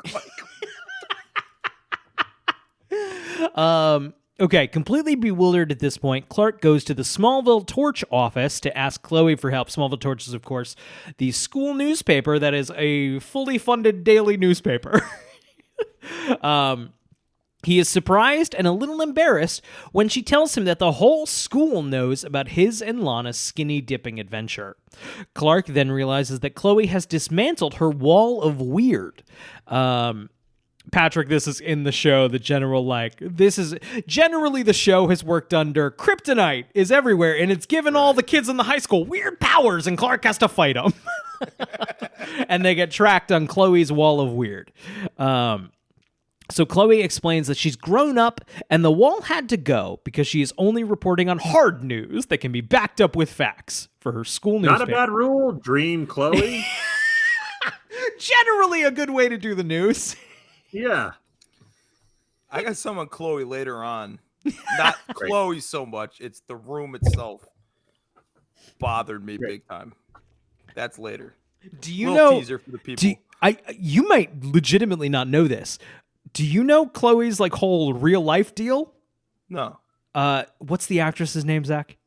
Okay, completely bewildered at this point, Clark goes to the Smallville Torch office to ask Chloe for help. Smallville Torch is, of course, the school newspaper that is a fully funded daily newspaper. He is surprised and a little embarrassed when she tells him that the whole school knows about his and Lana's skinny dipping adventure. Clark then realizes that Chloe has dismantled her wall of weird. Patrick, this is in the show, the general, this is generally the show has worked under kryptonite is everywhere, and it's given all the kids in the high school weird powers, and Clark has to fight them. And they get tracked on Chloe's wall of weird. So Chloe explains that she's grown up and the wall had to go because she is only reporting on hard news that can be backed up with facts for her school newspaper. Not a bad rule, Dream Chloe. Generally a good way to do the news. Yeah. I got some on Chloe later on. Not Chloe so much. It's the room itself. Bothered me big time. That's later. Do you know? Teaser for the people. You might legitimately not know this. Do you know Chloe's whole real life deal? No. What's the actress's name, Zach?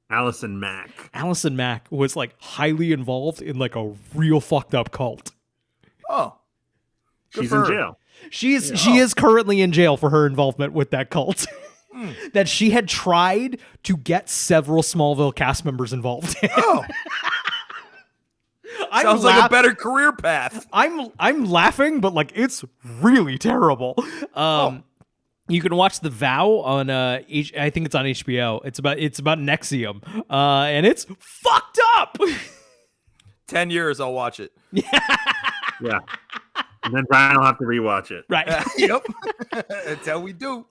Allison Mack. Allison Mack was highly involved in a real fucked up cult. Oh. She's in jail. She is currently in jail for her involvement with that cult. That she had tried to get several Smallville cast members involved in. Oh. Sounds like a better career path. I'm laughing, but it's really terrible. You can watch The Vow on I think it's on HBO. It's about Nexium, and it's fucked up. 10 years, I'll watch it. Yeah. And then Brian will have to rewatch it. Right. Yep. That's how we do.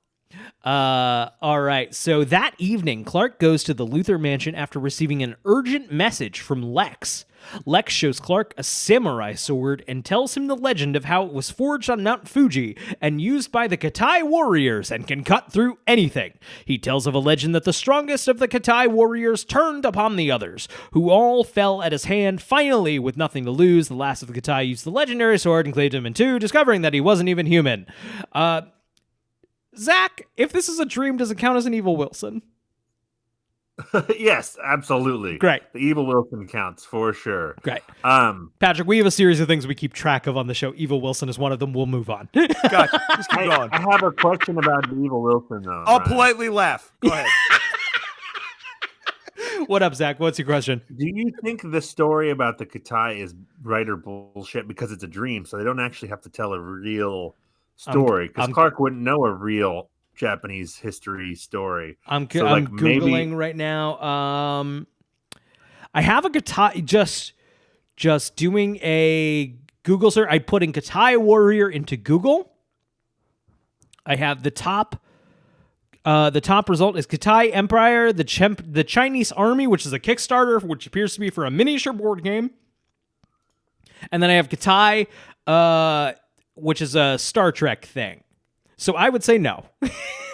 All right. So that evening, Clark goes to the Luthor mansion after receiving an urgent message from Lex. Lex shows Clark a samurai sword and tells him the legend of how it was forged on Mount Fuji and used by the Katai warriors and can cut through anything. He tells of a legend that the strongest of the Katai warriors turned upon the others, who all fell at his hand. Finally, with nothing to lose, the last of the Katai used the legendary sword and cleaved him in two, discovering that he wasn't even human. Zach, if this is a dream, does it count as an evil Wilson? Yes, absolutely. Great. The evil Wilson counts for sure. Great. Patrick, we have a series of things we keep track of on the show. Evil Wilson is one of them. We'll move on. Gotcha. Just keep going. I have a question about the evil Wilson, though. I'll politely laugh. Go ahead. What up, Zach? What's your question? Do you think the story about the Katai is right or bullshit because it's a dream, so they don't actually have to tell a real story? Because Clark wouldn't know a real Japanese history story. I'm Googling right now. I have a Katai, just doing a Google search. I put in Katai warrior into Google. I have the top result is Katai Empire, the Chinese Army, which is a Kickstarter, which appears to be for a miniature board game. And then I have Katai which is a Star Trek thing. So I would say no.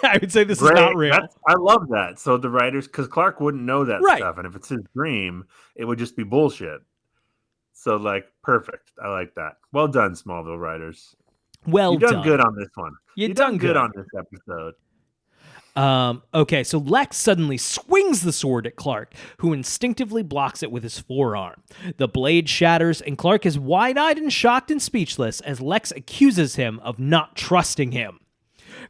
I would say this is not real. I love that. So the writers, because Clark wouldn't know that Right. stuff, and if it's his dream, it would just be bullshit. So, like, perfect. I like that. Well done, Smallville writers. Well You've done good on this one. You've done done good good on this episode. Okay, so Lex suddenly swings the sword at Clark, who instinctively blocks it with his forearm. The blade shatters, and Clark is wide-eyed and shocked and speechless as Lex accuses him of not trusting him.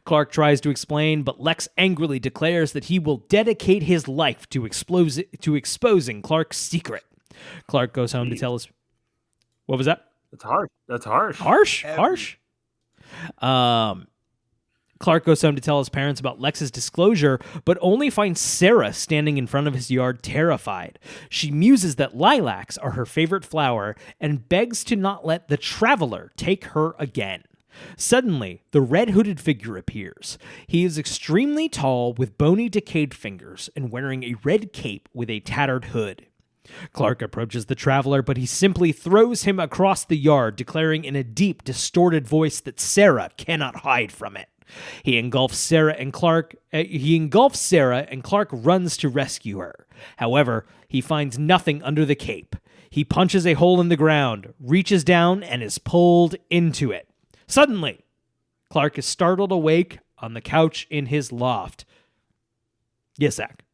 Clark tries to explain, but Lex angrily declares that he will dedicate his life to exposing Clark's secret. Clark goes home to tell his... What was that? That's harsh. That's harsh. Harsh? Clark goes home to tell his parents about Lex's disclosure, but only finds Sarah standing in front of his yard terrified. She muses that lilacs are her favorite flower and begs to not let the Traveler take her again. Suddenly, the red-hooded figure appears. He is extremely tall with bony, decayed fingers and wearing a red cape with a tattered hood. Clark approaches the Traveler, but he simply throws him across the yard, declaring in a deep, distorted voice that Sarah cannot hide from it. He engulfs Sarah, and Clark runs to rescue her. However, he finds nothing under the cape. He punches a hole in the ground, reaches down, and is pulled into it. Suddenly, Clark is startled awake on the couch in his loft. Yes, Zach.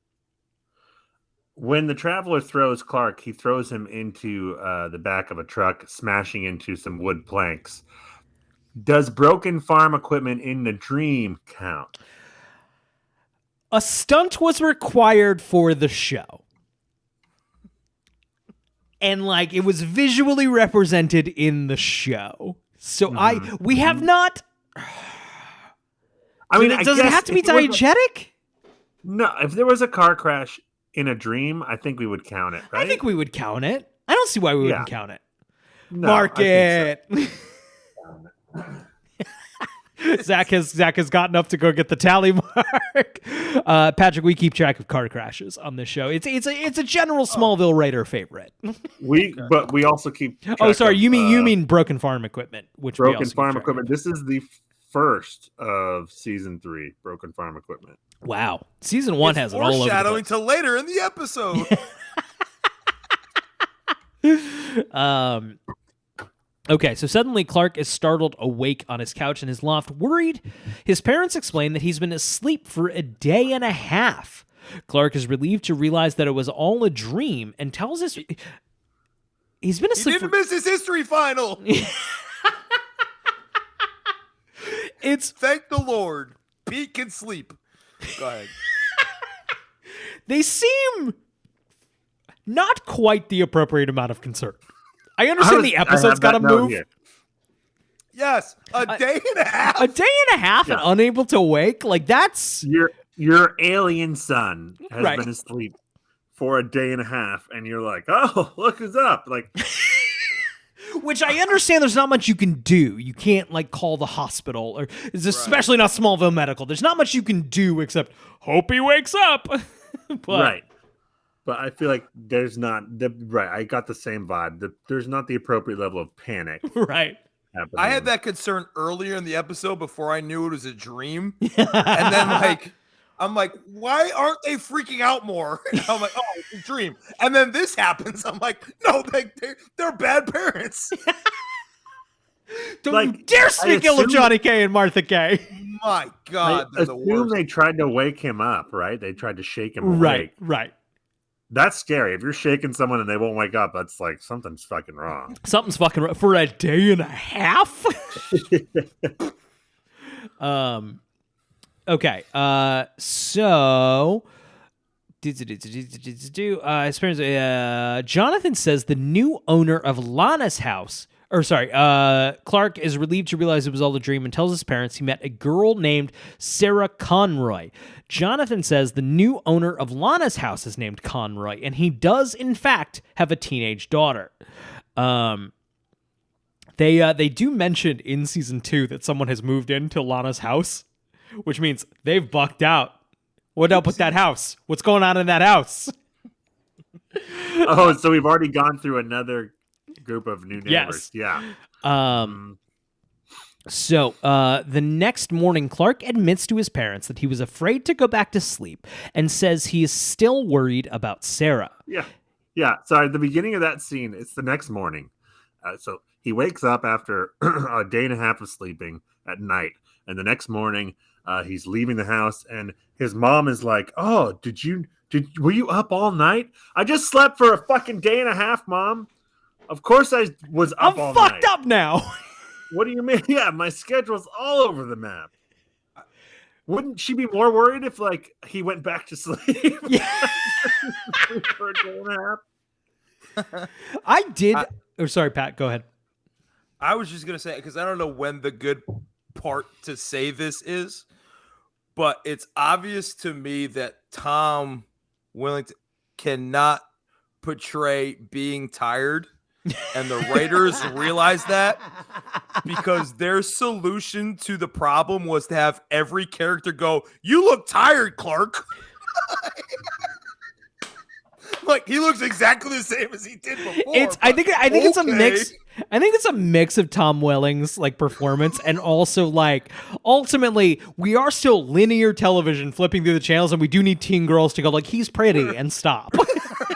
When the Traveler throws Clark, he throws him into the back of a truck, smashing into some wood planks. Does broken farm equipment in the dream count? A stunt was required for the show. And like it was visually represented in the show. So we have not. I mean, does it have to be diegetic? No, if there was a car crash in a dream, I think we would count it, right? I think we would count it. I don't see why we wouldn't count it. No, Mark it. Zach has gotten up to go get the tally mark. Patrick, we keep track of car crashes on this show. It's a general Smallville writer favorite. But we also keep track you mean broken farm equipment, which broken we also farm keep track equipment. This is the first of season 3, broken farm equipment. Wow, season 1 has it all over the foreshadowing place. to later in the episode. Okay, so suddenly Clark is startled awake on his couch in his loft, worried. His parents explain that he's been asleep for a day and a half. Clark is relieved to realize that it was all a dream and tells us he's been asleep. He didn't miss his history final. Thank the Lord. Pete can sleep. Go ahead. They seem not quite the appropriate amount of concern. I understand the episode's got to move. Here. Yes, a day and a half. A day and a half and unable to wake? Like, that's... Your alien son has been asleep for a day and a half, and you're like, oh, look who's up. Like... Which I understand there's not much you can do. You can't, like, call the hospital, or especially not Smallville Medical. There's not much you can do except hope he wakes up. Right. But I feel like there's not I got the same vibe. There's not the appropriate level of panic. Right. Happening. I had that concern earlier in the episode before I knew it was a dream. And then I'm like, why aren't they freaking out more? And I'm like, oh, it's a dream. And then this happens. I'm like, no, they're bad parents. Don't you dare speak ill of Johnny K and Martha K. My God, I assume they tried to wake him up, right? They tried to shake him awake. Right. That's scary. If you're shaking someone and they won't wake up, that's like something's fucking wrong. Something's fucking wrong for a day and a half. Okay. So his parents, Jonathan says the new owner of Lana's house. Clark is relieved to realize it was all a dream and tells his parents he met a girl named Sarah Conroy. Jonathan says the new owner of Lana's house is named Conroy, and he does, in fact, have a teenage daughter. They do mention in season 2 that someone has moved into Lana's house, which means they've bucked out. What up with that house? What's going on in that house? Oh, so we've already gone through another group of new neighbors. Yes. Yeah. So the next morning, Clark admits to his parents that he was afraid to go back to sleep and says he is still worried about Sarah. Yeah. Sorry, the beginning of that scene, it's the next morning. So he wakes up after a day and a half of sleeping at night. And the next morning, he's leaving the house. And his mom is like, oh, were you up all night? I just slept for a fucking day and a half, Mom. Of course I was up all night. I'm fucked up now. What do you mean? Yeah, my schedule's all over the map. Wouldn't she be more worried if, like, he went back to sleep? Yeah. For a day and a half? I did. Sorry, Pat, go ahead. I was just going to say, because I don't know when the good part to say this is, but it's obvious to me that Tom Willington cannot portray being tired. And the writers realized that because their solution to the problem was to have every character go, "You look tired, Clark." Like, he looks exactly the same as he did before. I think it's a mix. I think it's a mix of Tom Welling's like performance and also like ultimately we are still linear television flipping through the channels and we do need teen girls to go like he's pretty and stop.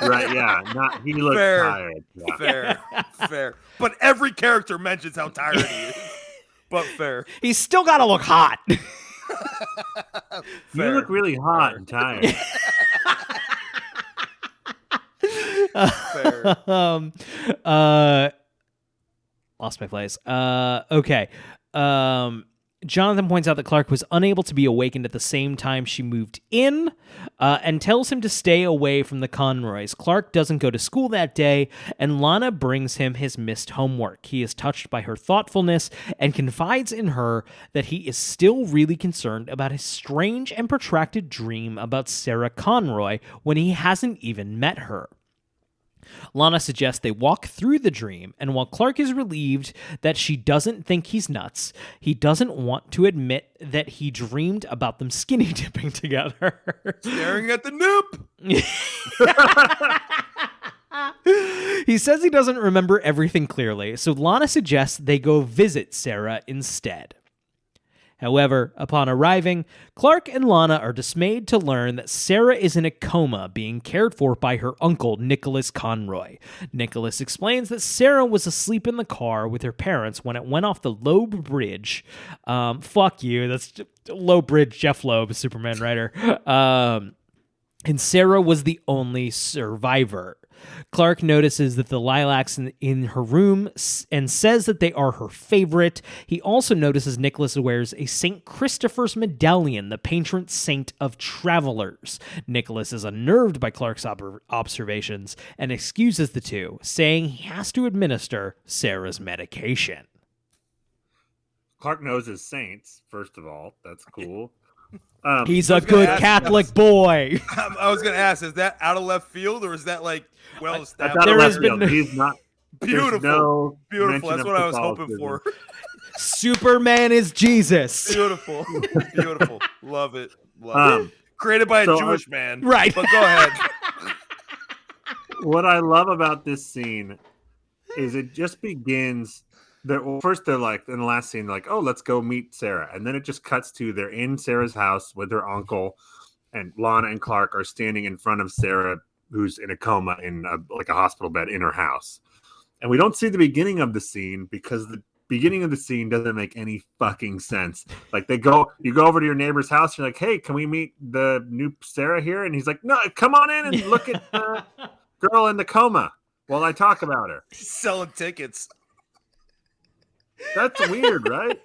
Right, yeah. He looks tired. Yeah. Fair. But every character mentions how tired he is. But fair. He's still got to look hot. You look really hot and tired. Fair. Lost my place. Okay. Jonathan points out that Clark was unable to be awakened at the same time she moved in, and tells him to stay away from the Conroys. Clark doesn't go to school that day, and Lana brings him his missed homework. He is touched by her thoughtfulness and confides in her that he is still really concerned about his strange and protracted dream about Sarah Conroy when he hasn't even met her. Lana suggests they walk through the dream, and while Clark is relieved that she doesn't think he's nuts, he doesn't want to admit that he dreamed about them skinny dipping together. Staring at the noop. He says he doesn't remember everything clearly, so Lana suggests they go visit Sarah instead. However, upon arriving, Clark and Lana are dismayed to learn that Sarah is in a coma being cared for by her uncle, Nicholas Conroy. Nicholas explains that Sarah was asleep in the car with her parents when it went off the Loeb Bridge. Fuck you, that's Loeb Bridge, Jeff Loeb, Superman writer. And Sarah was the only survivor. Clark notices that the lilacs in her room and says that they are her favorite. He also notices Nicholas wears a St. Christopher's medallion, the patron saint of travelers. Nicholas is unnerved by Clark's observations and excuses the two, saying he has to administer Sarah's medication. Clark knows his saints, first of all. That's cool. He's a good Catholic boy. I was going to ask, is that out of left field or is that like well established? That's out of left field. He's not. Beautiful. Beautiful. That's what I was hoping for. Superman is Jesus. Beautiful. Beautiful. Love it. Love it. Created by a Jewish man. Right. But go ahead. What I love about this scene is it just begins. First, they're like, in the last scene, they're like, oh, let's go meet Sarah. And then it just cuts to they're in Sarah's house with her uncle, and Lana and Clark are standing in front of Sarah, who's in a coma in a hospital bed in her house. And we don't see the beginning of the scene because the beginning of the scene doesn't make any fucking sense. Like you go over to your neighbor's house, you're like, hey, can we meet the new Sarah here? And he's like, no, come on in and look at the girl in the coma while I talk about her. He's selling tickets. That's weird, right?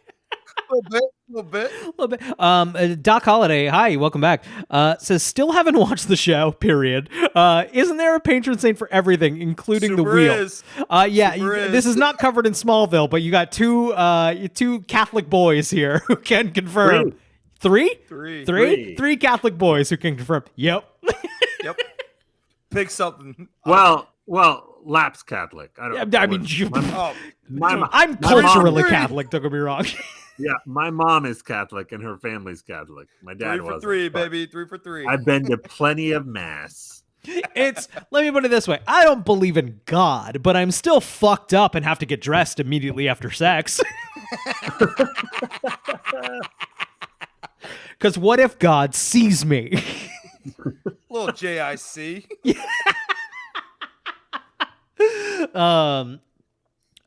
A little bit. Doc Holliday, hi, welcome back. Says, still haven't watched the show, period. Isn't there a patron saint for everything, including the wheel? Is. This is not covered in Smallville, but you got two Catholic boys here who can confirm. Three Catholic boys who can confirm. Yep. Pick something. Well, lapsed Catholic. I'm culturally Catholic, don't get me wrong. Yeah, my mom is Catholic and her family's Catholic. My dad was. 3 for 3, baby. 3 for 3. I've been to plenty of mass. Let me put it this way. I don't believe in God, but I'm still fucked up and have to get dressed immediately after sex. Because what if God sees me? Little JIC.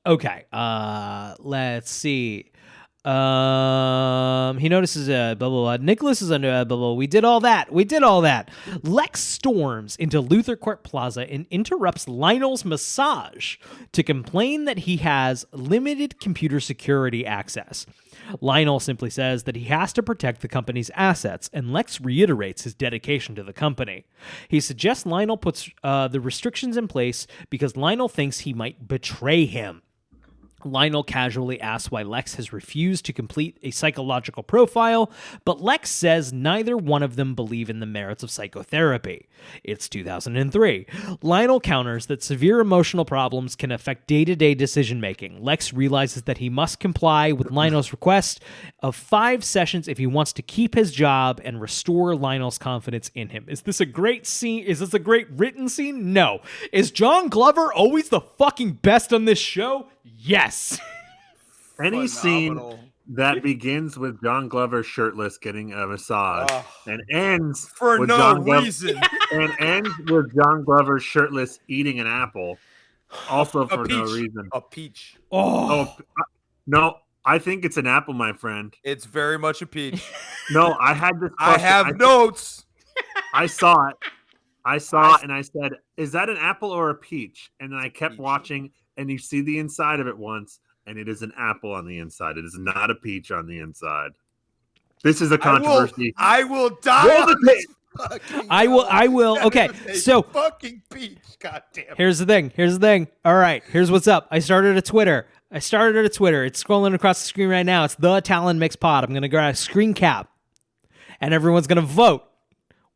Okay. Let's see. He notices blah blah blah. Nicholas is under blah blah. We did all that. Lex storms into Luther Court Plaza and interrupts Lionel's massage to complain that he has limited computer security access. Lionel simply says that he has to protect the company's assets, and Lex reiterates his dedication to the company. He suggests Lionel puts the restrictions in place because Lionel thinks he might betray him. Lionel casually asks why Lex has refused to complete a psychological profile, but Lex says neither one of them believe in the merits of psychotherapy. It's 2003. Lionel counters that severe emotional problems can affect day-to-day decision-making. Lex realizes that he must comply with Lionel's request of 5 sessions if he wants to keep his job and restore Lionel's confidence in him. Is this a great scene? Is this a great written scene? No. Is John Glover always the fucking best on this show? Yes. Any scene Phenomenal. that begins with John Glover shirtless getting a massage and ends For with no John Glover, reason. and ends with John Glover shirtless eating an apple, also for no reason. A peach. No, I think it's an apple, my friend. It's very much a peach. No, I had this. I Question. have notes. I saw it. And I said, "Is that an apple or a peach?" And then I kept watching, and you see the inside of it once, and it is an apple on the inside. It is not a peach on the inside. This is a controversy. I will die. I will. Okay, so fucking peach. God damn it. Here's the thing. All right, here's what's up. I started a Twitter. It's scrolling across the screen right now. It's the Talon Mix Pod. I'm gonna grab a screen cap, and everyone's gonna vote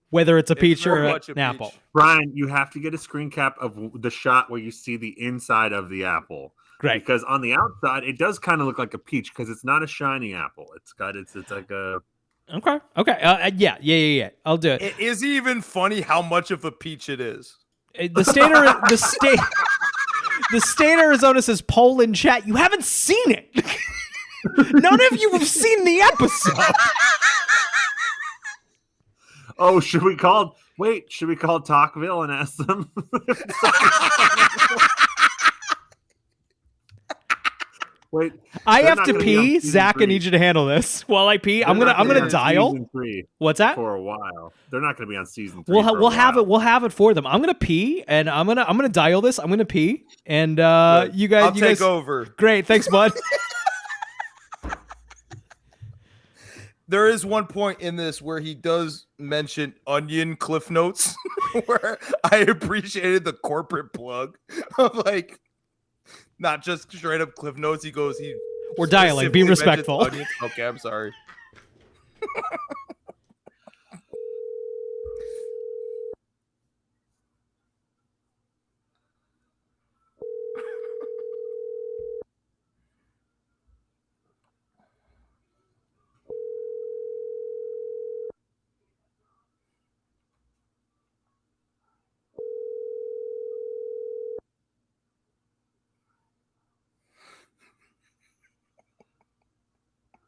whether it's a peach or an apple. Brian, you have to get a screen cap of the shot where you see the inside of the apple. Great. Because on the outside, it does kind of look like a peach because it's not a shiny apple. It's like a... Okay. Yeah. I'll do it. It is even funny how much of a peach it is. The state of Arizona says poll in chat. You haven't seen it. None of you have seen the episode. Oh, should we call Talkville and ask them? Wait, I have to pee. Zach, I need you to handle this. While I pee, I'm gonna dial. What's that? For a while, they're not gonna be on season 3. We'll have it for them. I'm gonna pee, and I'm gonna dial this. I'm gonna pee, and you guys. I'll take over. Great, thanks, bud. There is one point in this where he does mention onion cliff notes, where I appreciated the corporate plug of like not just straight up cliff notes. He goes, we're dialing. Be respectful. Okay, I'm sorry.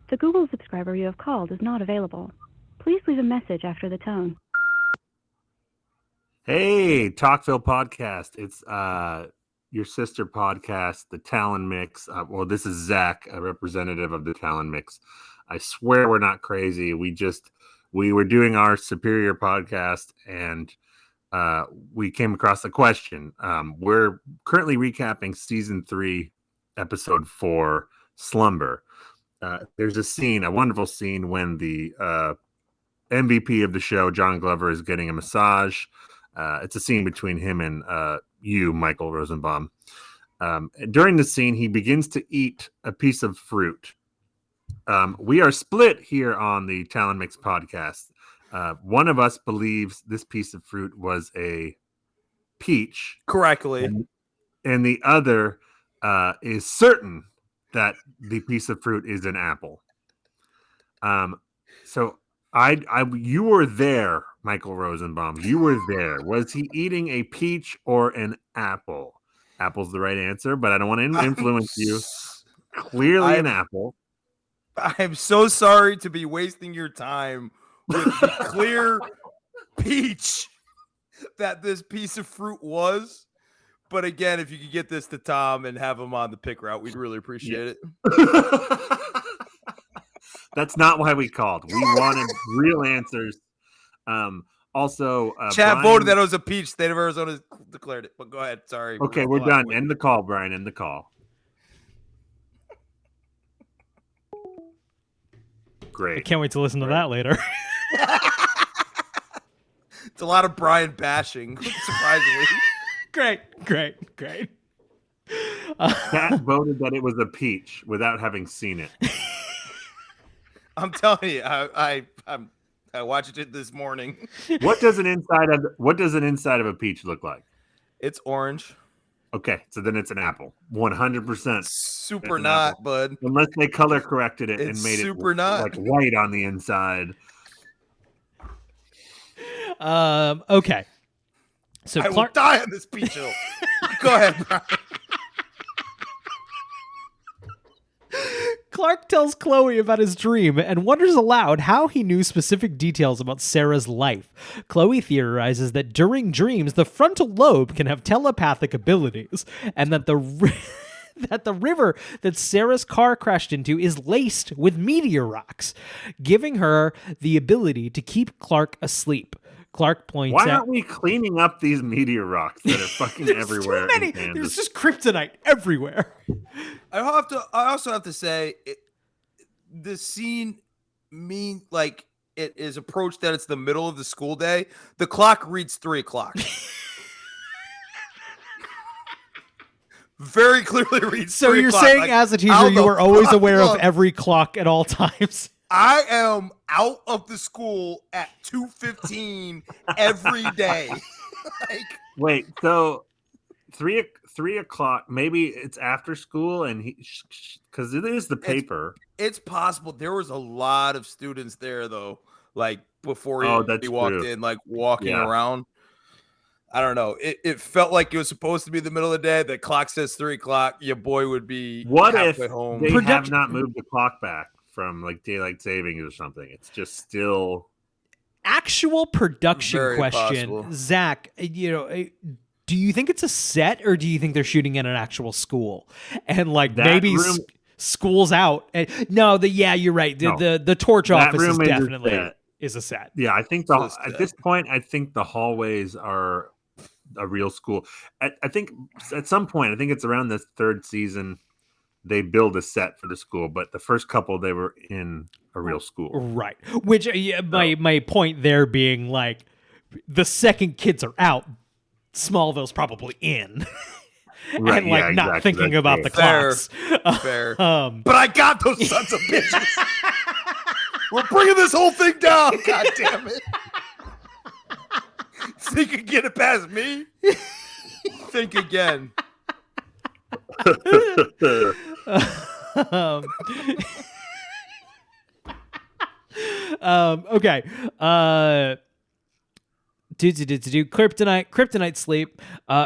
The Google subscriber you have called is not available. Please leave a message after the tone. Hey, Talkville podcast. It's your sister podcast, the Talon Mix. Well, this is Zach, a representative of the Talon Mix. I swear we're not crazy. We were doing our superior podcast, and we came across a question. We're currently recapping season 3, episode 4, Slumber. There's a wonderful scene when the MVP of the show, John Glover, is getting a massage. It's a scene between him and you, Michael Rosenbaum. During the scene, he begins to eat a piece of fruit. We are split here on the Talon Mix podcast. One of us believes this piece of fruit was a peach. Correctly. And the other is certain that the piece of fruit is an apple. So you were there, Michael Rosenbaum. You were there. Was he eating a peach or an apple? Apple's the right answer, but I don't want to influence you. clearly an apple. I'm so sorry to be wasting your time with the clear peach that this piece of fruit was. But again, if you could get this to Tom and have him on the pick route, we'd really appreciate it. That's not why we called. We wanted real answers. Also, Chad Brian voted that it was a peach. State of Arizona declared it. But go ahead. Sorry. Okay, we're done. End the call, Brian. End the call. Great. I can't wait to listen to that later. It's a lot of Brian bashing, surprisingly. Great. Pat voted that it was a peach without having seen it. I'm telling you, I watched it this morning. What does an inside of a peach look like? It's orange. Okay, so then it's an apple. 100%. Super not, apple. Bud. Unless they color corrected it It's and made super it not. like white on the inside. Okay. So I will die on this peach hill. Go ahead, Brian. Clark tells Chloe about his dream and wonders aloud how he knew specific details about Sarah's life. Chloe theorizes that during dreams, the frontal lobe can have telepathic abilities, and that the river that Sarah's car crashed into is laced with meteor rocks, giving her the ability to keep Clark asleep. Clark points out... Why aren't we cleaning up these meteor rocks that are fucking everywhere? Too many. There's just kryptonite everywhere. I also have to say, the scene like it is approached that it's the middle of the school day. The clock reads 3:00. Very clearly reads. So 3 you're o'clock. saying, like, as a teacher, you were always aware of every clock at all times. I am out of the school at 2:15 every day. Wait, so 3 o'clock? Maybe it's after school, and because it is the paper. It's possible. There was a lot of students there though. Like before he walked in, like walking around. I don't know. It felt like it was supposed to be the middle of the day. The clock says 3 o'clock. Your boy would be halfway home. They have not moved the clock back from like daylight savings or something? It's just still actual production Very question. possible. Zach, do you think it's a set or do you think they're shooting in an actual school? And like That maybe room- school's out. No, you're right. The torch That office is room definitely is a set. Yeah, I think at this point, I think the hallways are a real school. I think at some point, I think it's around the third season, they build a set for the school, but the first couple they were in a real school, right? Which my point there being like the second kids are out, Smallville's probably in, right, and like not thinking about the clocks. Fair. But I got those sons of bitches. We're bringing this whole thing down. God damn it! Think you can get it past me? Think again. Okay. Kryptonite sleep.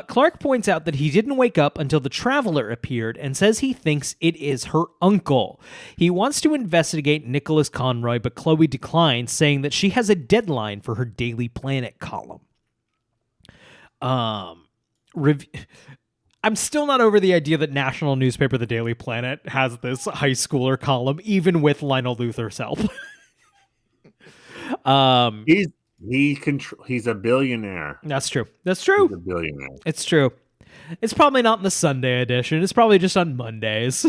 Clark points out that he didn't wake up until the Traveler appeared and says he thinks it is her uncle. He wants to investigate Nicholas Conroy, but Chloe declines, saying that she has a deadline for her Daily Planet column. I'm still not over the idea that national newspaper The Daily Planet has this high schooler column, even with Lionel Luthor's help. He's a billionaire. That's true. He's a billionaire. It's true. It's probably not in the Sunday edition. It's probably just on Mondays.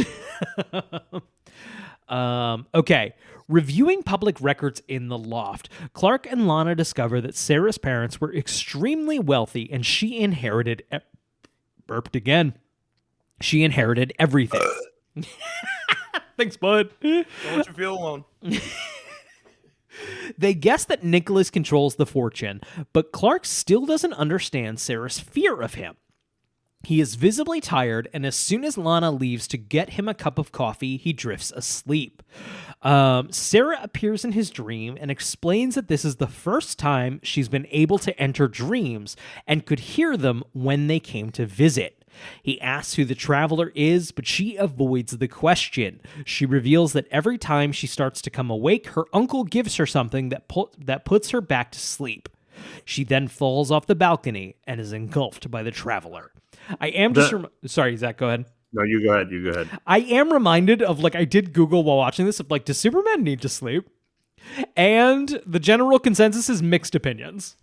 Okay. Reviewing public records in the loft, Clark and Lana discover that Sarah's parents were extremely wealthy and she inherited... burped again. She inherited everything. Thanks, bud. Don't let you feel alone. They guess that Nicholas controls the fortune, but Clark still doesn't understand Sarah's fear of him. He is visibly tired, and as soon as Lana leaves to get him a cup of coffee, he drifts asleep. Sarah appears in his dream and explains that this is the first time she's been able to enter dreams and could hear them when they came to visit. He asks who the traveler is, but she avoids the question. She reveals that every time she starts to come awake, her uncle gives her something that puts her back to sleep. She then falls off the balcony and is engulfed by the traveler. I am just... Sorry, Zach, go ahead. No, you go ahead. You go ahead. I am reminded of, like, I did Google while watching this, of, like, does Superman need to sleep? And the general consensus is mixed opinions.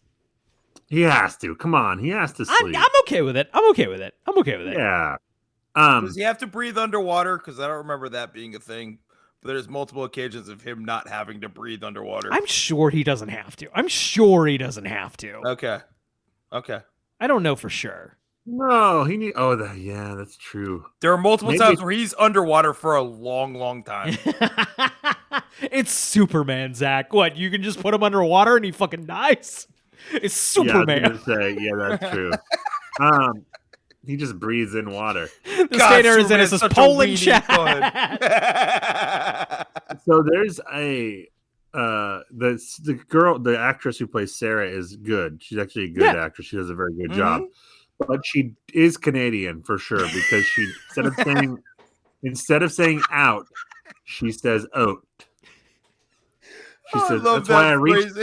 He has to. Come on. He has to sleep. I'm okay with it. I'm okay with it. Yeah. Does he have to breathe underwater? Because I don't remember that being a thing. But there's multiple occasions of him not having to breathe underwater. I'm sure he doesn't have to. Okay. I don't know for sure. No, he need. Oh, yeah, that's true. There are multiple times where he's underwater for a long, long time. It's Superman, Zach. What? You can just put him underwater and he fucking dies? It's Superman. Yeah, I was gonna say, yeah, that's true. He just breathes in water. The skater is in his Poland chat. So there's the girl, the actress who plays Sarah is good. She's actually a good actress. She does a very good job. But she is Canadian for sure because she instead of saying out, she says out. She says that's why I reached.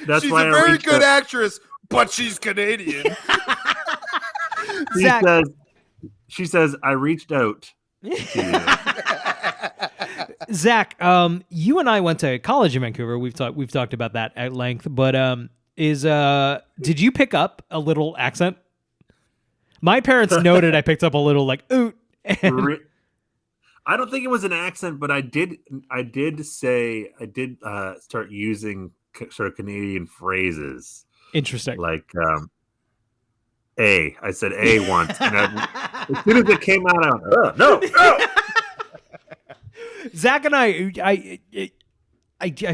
That's why she's a very good actress, but she's Canadian. She says, I reached out to you. Zach, you and I went to college in Vancouver. We've talked about that at length, but did you pick up a little accent? My parents noted I picked up a little like oot. I don't think it was an accent, but I did start using sort of Canadian phrases. Interesting. Like I said A once, and as soon as it came out, I went, no. Zach and I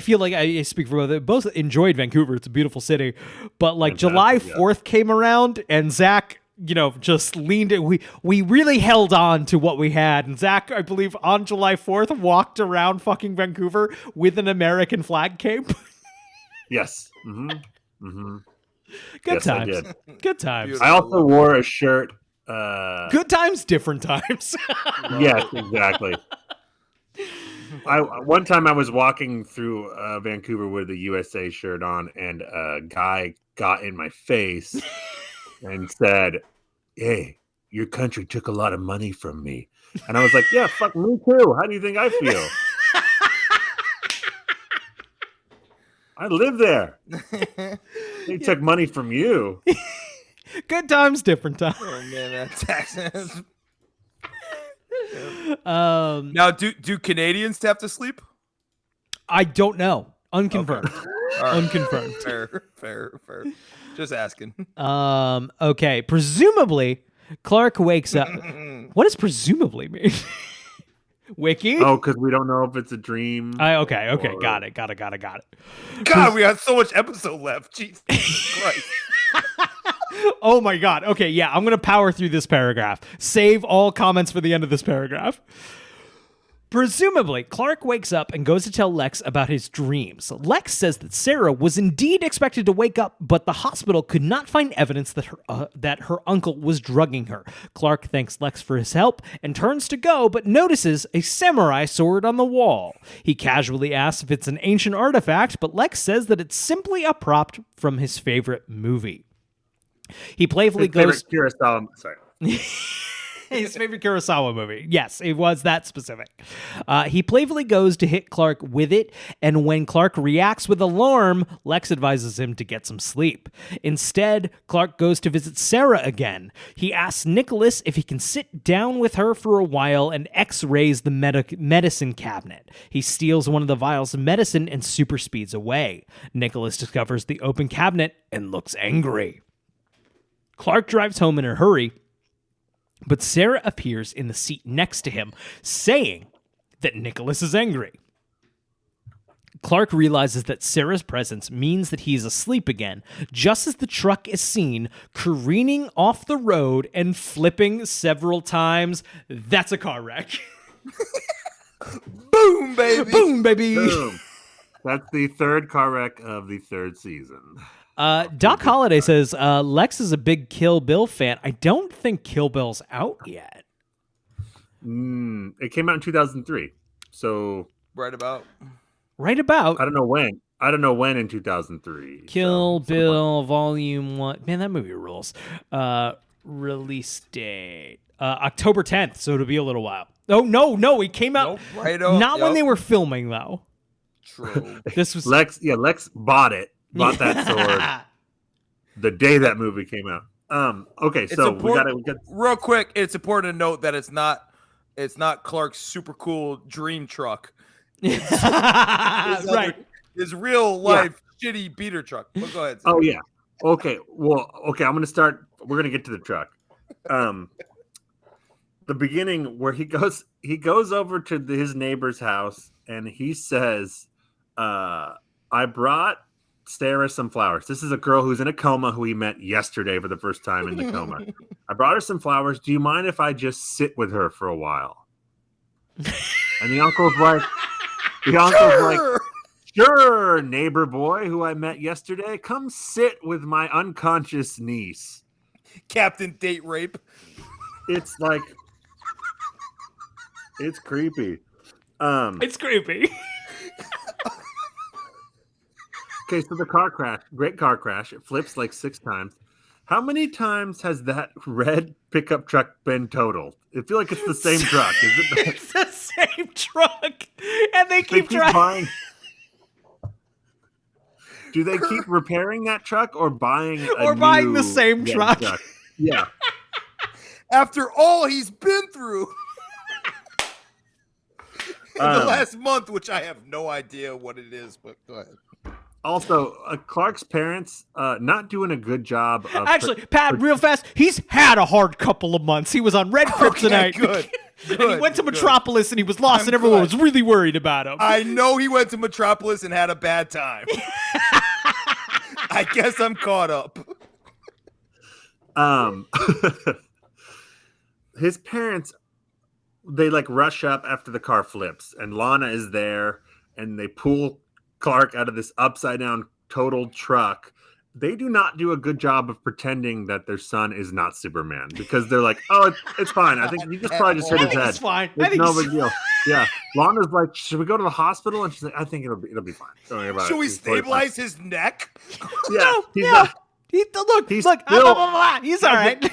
feel like I speak for both enjoyed Vancouver. It's a beautiful city, but like July 4th came around, and Zach, just leaned it. We really held on to what we had, and Zach, I believe, on July 4th, walked around fucking Vancouver with an American flag cape. Yes. Mm-hmm. Mm-hmm. Good times. Good times. Beautiful. I also wore a shirt. Good times, different times. Yes, exactly. One time I was walking through Vancouver with a USA shirt on, and a guy got in my face and said, "Hey, your country took a lot of money from me." And I was like, "Yeah, fuck me too. How do you think I feel? I live there. They took money from you." Good times, different times. Oh man, that's accent. Now, do Canadians have to sleep? I don't know. Unconfirmed. Okay. Right. Unconfirmed. Fair. Just asking. Okay. Presumably, Clark wakes up. What does presumably mean? Wiki? Oh, because we don't know if it's a dream. Okay. Got it. God, we have so much episode left. Jesus Christ. Oh my God. Okay, yeah, I'm going to power through this paragraph. Save all comments for the end of this paragraph. Presumably, Clark wakes up and goes to tell Lex about his dreams. Lex says that Sarah was indeed expected to wake up, but the hospital could not find evidence that her uncle was drugging her. Clark thanks Lex for his help and turns to go, but notices a samurai sword on the wall. He casually asks if it's an ancient artifact, but Lex says that it's simply a prop from his favorite movie. He playfully goes... Kurosawa, sorry. His favorite Kurosawa movie. Yes, it was that specific. He playfully goes to hit Clark with it, and when Clark reacts with alarm, Lex advises him to get some sleep. Instead, Clark goes to visit Sarah again. He asks Nicholas if he can sit down with her for a while and x-rays the medicine cabinet. He steals one of the vials of medicine and super speeds away. Nicholas discovers the open cabinet and looks angry. Clark drives home in a hurry, but Sarah appears in the seat next to him, saying that Nicholas is angry. Clark realizes that Sarah's presence means that he is asleep again, just as the truck is seen careening off the road and flipping several times. That's a car wreck. Boom, baby. Boom, baby. Boom. That's the third car wreck of the third season. Doc Holliday says Lex is a big Kill Bill fan. I don't think Kill Bill's out yet. It came out in 2003. So Right about. Right about. I don't know when. In 2003. Kill Bill Volume 1. Man, that movie rules. Release date. October 10th, so it'll be a little while. Oh, no, it came out not when they were filming, though. True. This was Lex bought that sword the day that movie came out. Okay, so we got real quick, it's important to note that it's not Clark's super cool dream truck. right. His real life shitty beater truck. Well, go ahead. Oh yeah. Okay. Well, okay, I'm going to start. We're going to get to the truck. The beginning where he goes over to his neighbor's house and he says, I brought Sarah some flowers. This is a girl who's in a coma who he met yesterday for the first time in the coma. I brought her some flowers. Do you mind if I just sit with her for a while? And the uncle's like, sure, neighbor boy who I met yesterday, come sit with my unconscious niece. Captain Date Rape. It's like, it's creepy. It's creepy. Okay, so the car crash, great car crash. It flips like 6 times. How many times has that red pickup truck been totaled? I feel like it's the same truck. Is it? It's the same truck, and they keep buying. Do they keep repairing that truck or buying the same truck? Yeah. After all he's been through in the last month, which I have no idea what it is, but go ahead. Also, Clark's parents not doing a good job of... Actually, Pat, real fast, he's had a hard couple of months. He was on Red Kryptonite. Good. And he went to Metropolis and he was lost and everyone was really worried about him. I know he went to Metropolis and had a bad time. I guess I'm caught up. His parents, they like rush up after the car flips and Lana is there and they pull Clark out of this upside down totaled truck. They do not do a good job of pretending that their son is not Superman because they're like, oh, it's fine. I think he probably just hit his head. It's fine. It's no big deal. Yeah. Lana's like, should we go to the hospital? And she's like, I think it'll be fine. Don't worry about it. Should we stabilize his neck? Yeah. Look, he's still, he's all right.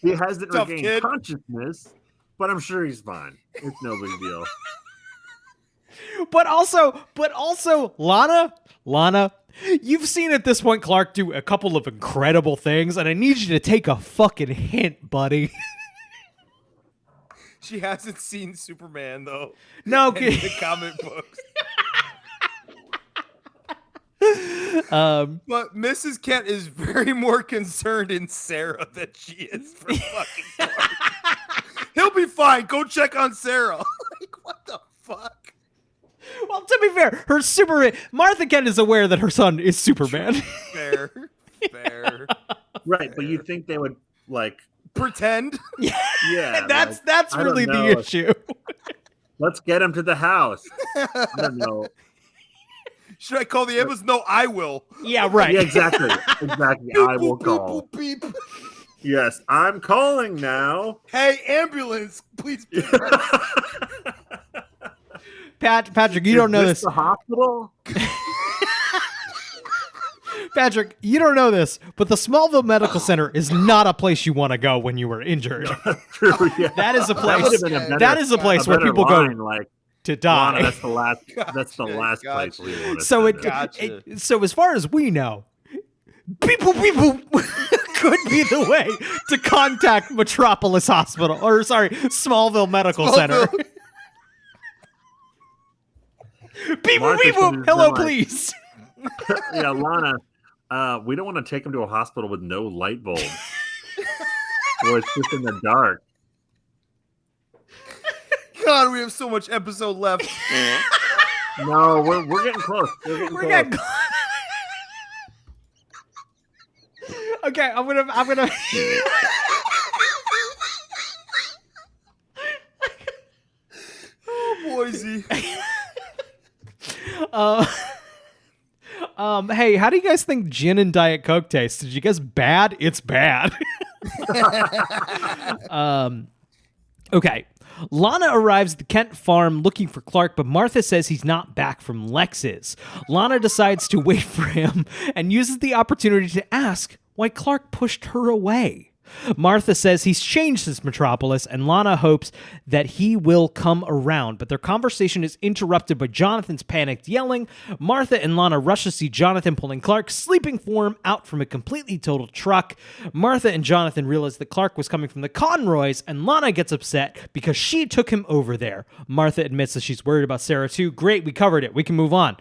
He hasn't Tough regained kid. consciousness, but I'm sure he's fine. It's no big deal. But also, Lana, you've seen at this point Clark do a couple of incredible things, and I need you to take a fucking hint, buddy. She hasn't seen Superman though. No, in the comic books. But Mrs. Kent is very more concerned in Sarah than she is for fucking Clark. He'll be fine. Go check on Sarah. Like, what the fuck? Well, to be fair, Martha Kent is aware that her son is Superman. Fair. Right, but you'd think they would like pretend. Yeah, that's really the issue. Let's get him to the house. I don't know. Should I call the ambulance? No, I will. Yeah, right. Yeah, exactly. I will call. Boop, beep. Yes, I'm calling now. Hey, ambulance, please. Beep. Patrick, you don't know this. The hospital? Patrick, you don't know this, but the Smallville Medical Center is not a place you want to go when you were injured. True, yeah. That is a place. That is a place where people go to die. Lana, that's the last. That's the last place we want to. So so as far as we know, people could be the way to contact Metropolis Hospital, or sorry, Smallville Medical Center. People, hello, please. Yeah, Lana, we don't want to take him to a hospital with no light bulbs. Or it's just in the dark. God, we have so much episode left. No, we're getting close. We're getting close. Okay, I'm gonna. Oh, Boise. Hey, how do you guys think gin and Diet Coke taste? Did you guess bad? It's bad. Okay. Lana arrives at the Kent farm looking for Clark, but Martha says he's not back from Lex's. Lana decides to wait for him and uses the opportunity to ask why Clark pushed her away. Martha says he's changed since Metropolis, and Lana hopes that he will come around, but their conversation is interrupted by Jonathan's panicked yelling. Martha and Lana rush to see Jonathan pulling Clark's sleeping form out from a completely totaled truck. Martha and Jonathan realize that Clark was coming from the Conroys, and Lana gets upset because she took him over there. Martha admits that she's worried about Sarah too. Great, we covered it. We can move on.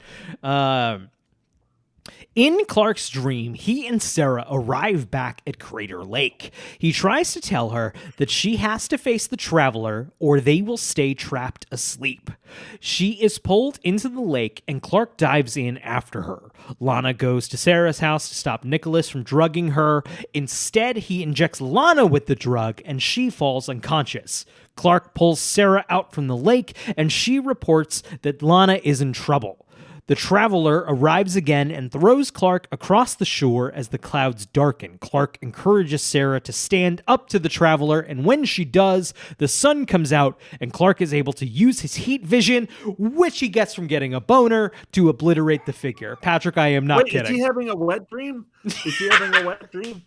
In Clark's dream, he and Sarah arrive back at Crater Lake. He tries to tell her that she has to face the Traveler or they will stay trapped asleep. She is pulled into the lake and Clark dives in after her. Lana goes to Sarah's house to stop Nicholas from drugging her. Instead, he injects Lana with the drug and she falls unconscious. Clark pulls Sarah out from the lake and she reports that Lana is in trouble. The Traveler arrives again and throws Clark across the shore as the clouds darken. Clark encourages Sarah to stand up to the Traveler, and when she does, the sun comes out, and Clark is able to use his heat vision, which he gets from getting a boner, to obliterate the figure. Patrick, I am not kidding. Is he having a wet dream? Is he having a wet dream?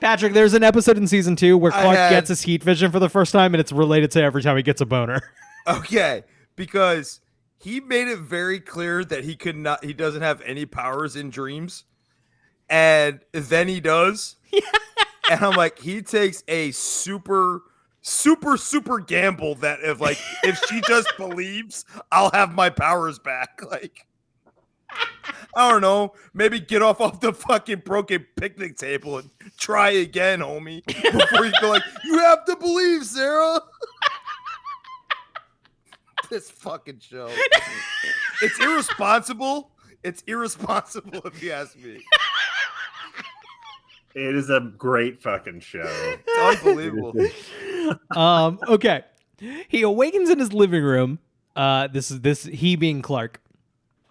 Patrick, there's an episode in season 2 where Clark gets his heat vision for the first time, and it's related to every time he gets a boner. Okay, because he made it very clear that he doesn't have any powers in dreams. And then he does. And I'm like, he takes a super gamble that if she just believes, I'll have my powers back. Like, I don't know, maybe get off the fucking broken picnic table and try again, homie. Before you go like, you have to believe, Sarah. This fucking show. It's irresponsible. It's irresponsible if you ask me. It is a great fucking show. It's unbelievable. Okay. He awakens in his living room. He being Clark.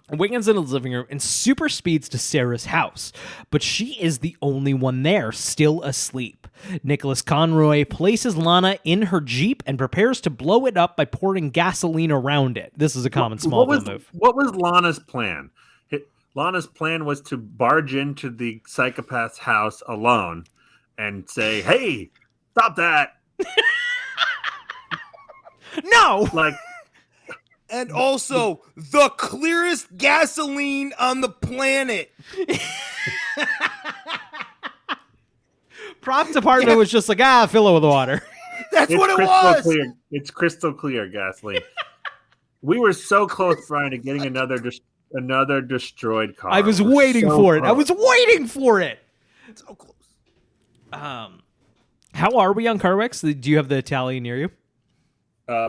Awakens in his living room and super speeds to Sarah's house, but she is the only one there, still asleep. Nicholas Conroy places Lana in her Jeep and prepares to blow it up by pouring gasoline around it. This is a common Smallville move. What was Lana's plan? Lana's plan was to barge into the psychopath's house alone and say, "Hey, stop that." No! Like, and also the clearest gasoline on the planet. Prop department was just like, fill it with water. That's what it was. Clear. It's crystal clear gasoline. We were so close, Brian, to getting another destroyed car. I was waiting for it. I was waiting for it. So close. How are we on car wrecks? Do you have the tally near you?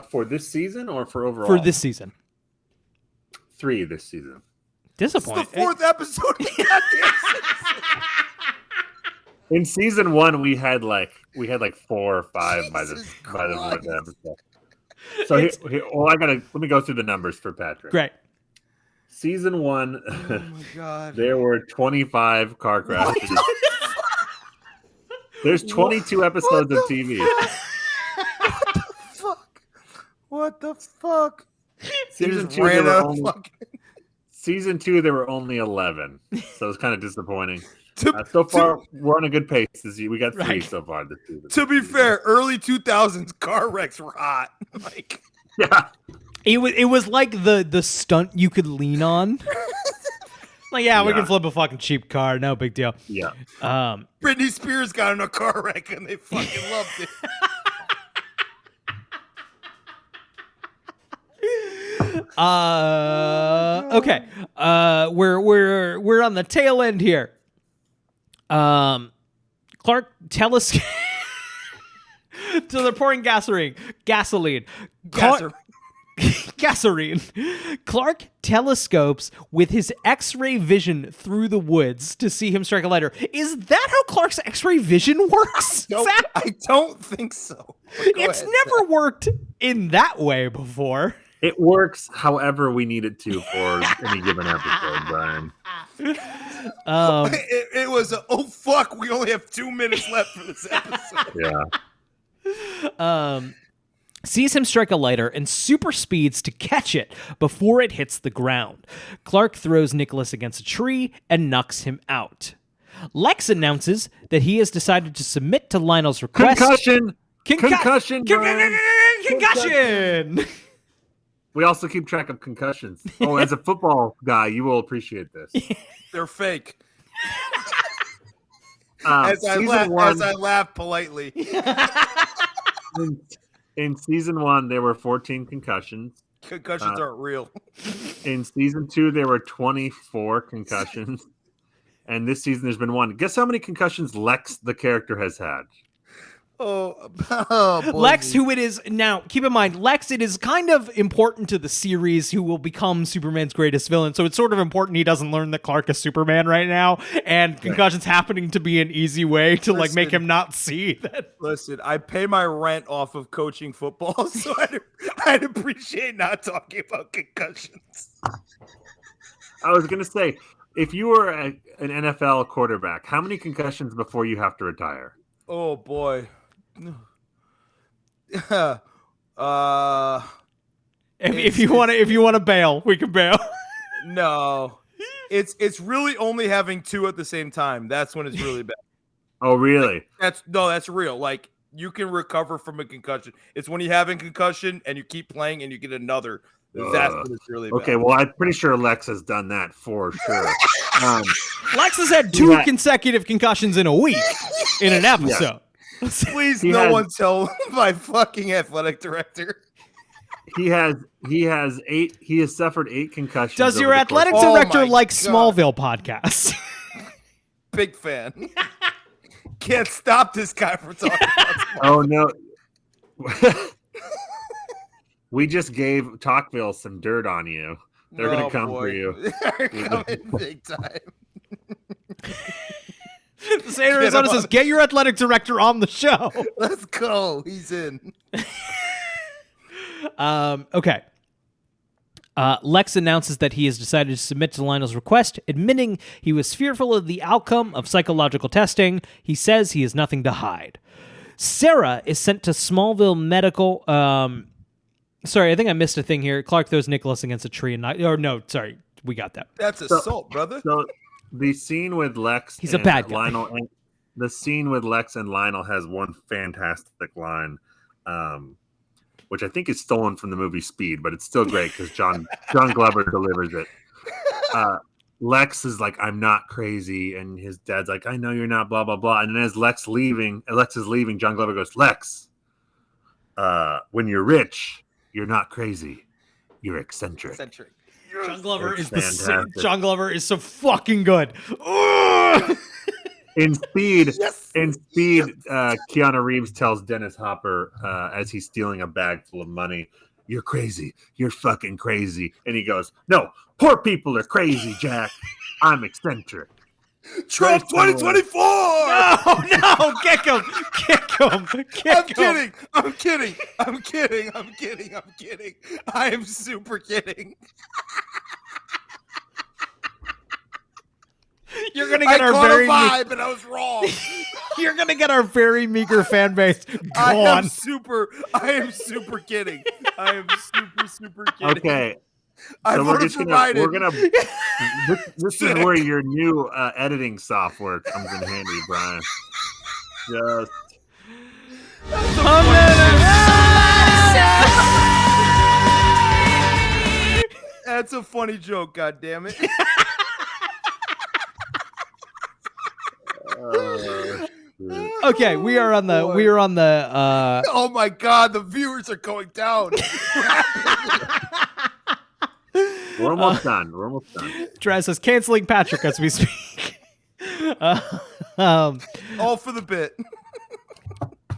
For this season or for overall? For this season. 3 this season. Disappointing. It's the 4th episode of the goddamn season. In season 1, we had like 4 or 5 by the episode. So let me go through the numbers for Patrick. Great. Season 1, oh my God. There were 25 car crashes. There's 22 episodes of TV. What the fuck? Season 2, there were only 11. So it's kind of disappointing. So far, we're on a good pace. We got 3 so far this season. To be fair, early 2000s car wrecks were hot. Like, yeah. It was like the stunt you could lean on. Like, we can flip a fucking cheap car. No big deal. Yeah. Britney Spears got in a car wreck and they fucking loved it. Okay. We're on the tail end here. Clark telescope. So they're pouring gasoline. Gasoline. Clark telescopes with his X-ray vision through the woods to see him strike a lighter. Is that how Clark's X-ray vision works? I don't think so. It's never worked in that way before. It works however we need it to for any given episode, Brian. It was oh fuck, we only have 2 minutes left for this episode. Yeah. Sees him strike a lighter and super speeds to catch it before it hits the ground. Clark throws Nicholas against a tree and knocks him out. Lex announces that he has decided to submit to Lionel's request. Concussion! Concussion! Brian. Concussion! We also keep track of concussions. Oh, as a football guy, you will appreciate this. They're fake. As I laugh politely. In season 1, there were 14 concussions. Concussions aren't real. In season 2, there were 24 concussions. And this season, there's been 1. Guess how many concussions Lex, the character, has had? Oh boy. Lex, who it is now, keep in mind, Lex, it is kind of important to the series who will become Superman's greatest villain. So it's sort of important he doesn't learn that Clark is Superman right now, and concussions happening to be an easy way to like make him not see that. Listen, I pay my rent off of coaching football, so I'd appreciate not talking about concussions. I was going to say, if you were an NFL quarterback, how many concussions before you have to retire? Oh boy. If you want to bail, we can bail. No, it's really only having 2 at the same time. That's when it's really bad. Oh, really? That's real. Like you can recover from a concussion. It's when you have a concussion and you keep playing and you get another. That's when it's really bad. Okay, well, I'm pretty sure Lex has done that for sure. Lex has had 2 consecutive concussions in a week in an episode. Yeah. Please, one tell my fucking athletic director. He has 8. He has suffered 8 concussions. Does your athletic director like Smallville podcasts? Big fan. Can't stop this guy from talking about Oh no. We just gave Talkville some dirt on you. They're going to come for you. They're coming big time. The state of Arizona says, get your athletic director on the show. Let's go. He's in. Okay. Lex announces that he has decided to submit to Lionel's request, admitting he was fearful of the outcome of psychological testing. He says he has nothing to hide. Sarah is sent to Smallville Medical. Sorry, I think I missed a thing here. Clark throws Nicholas against a tree and we got that. That's assault, brother. So the scene with Lex He's a bad guy. Lionel, the scene with Lex and Lionel has one fantastic line, which I think is stolen from the movie Speed, but it's still great because John Glover delivers it. Lex is like, "I'm not crazy," and his dad's like, "I know you're not." Blah blah blah. And then as Lex is leaving, John Glover goes, "Lex, when you're rich, you're not crazy, you're eccentric." John Glover It's is John Glover is so fucking good. In Speed, Keanu Reeves tells Dennis Hopper as he's stealing a bag full of money, "You're crazy. You're fucking crazy." And he goes, "No, poor people are crazy, Jack. I'm eccentric." Trump 2024! No, kick him. I'm kidding. I am super kidding. You're gonna get our very vibe, and I was wrong. You're gonna get our very meager fan base gone. I am super kidding. I am super kidding. Okay. So we're gonna. This is where your new editing software comes in handy, Brian. Just. That's a funny joke. God damn it. Okay, we are on the. Oh my God, the viewers are going down. We're almost done. Draz says canceling Patrick as we speak. All for the bit.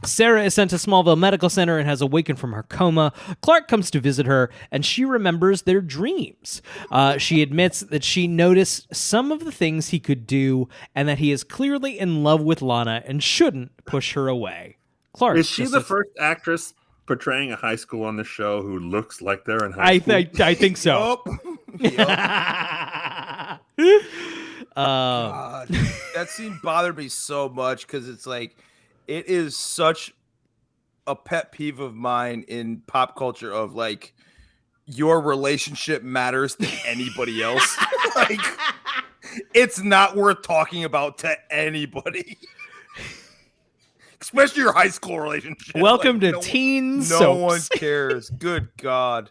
Sarah is sent to Smallville Medical Center and has awakened from her coma. Clark comes to visit her, and she remembers their dreams. She admits that she noticed some of the things he could do, and that he is clearly in love with Lana and shouldn't push her away. Clark is she the first actress portraying a high school on the show who looks like they're in high school? I think so. God, that scene bothered me so much because it's like it is such a pet peeve of mine in pop culture of like your relationship matters to anybody else. Like it's not worth talking about to anybody. Especially your high school relationship. Welcome to teen soaps. No one cares. Good God.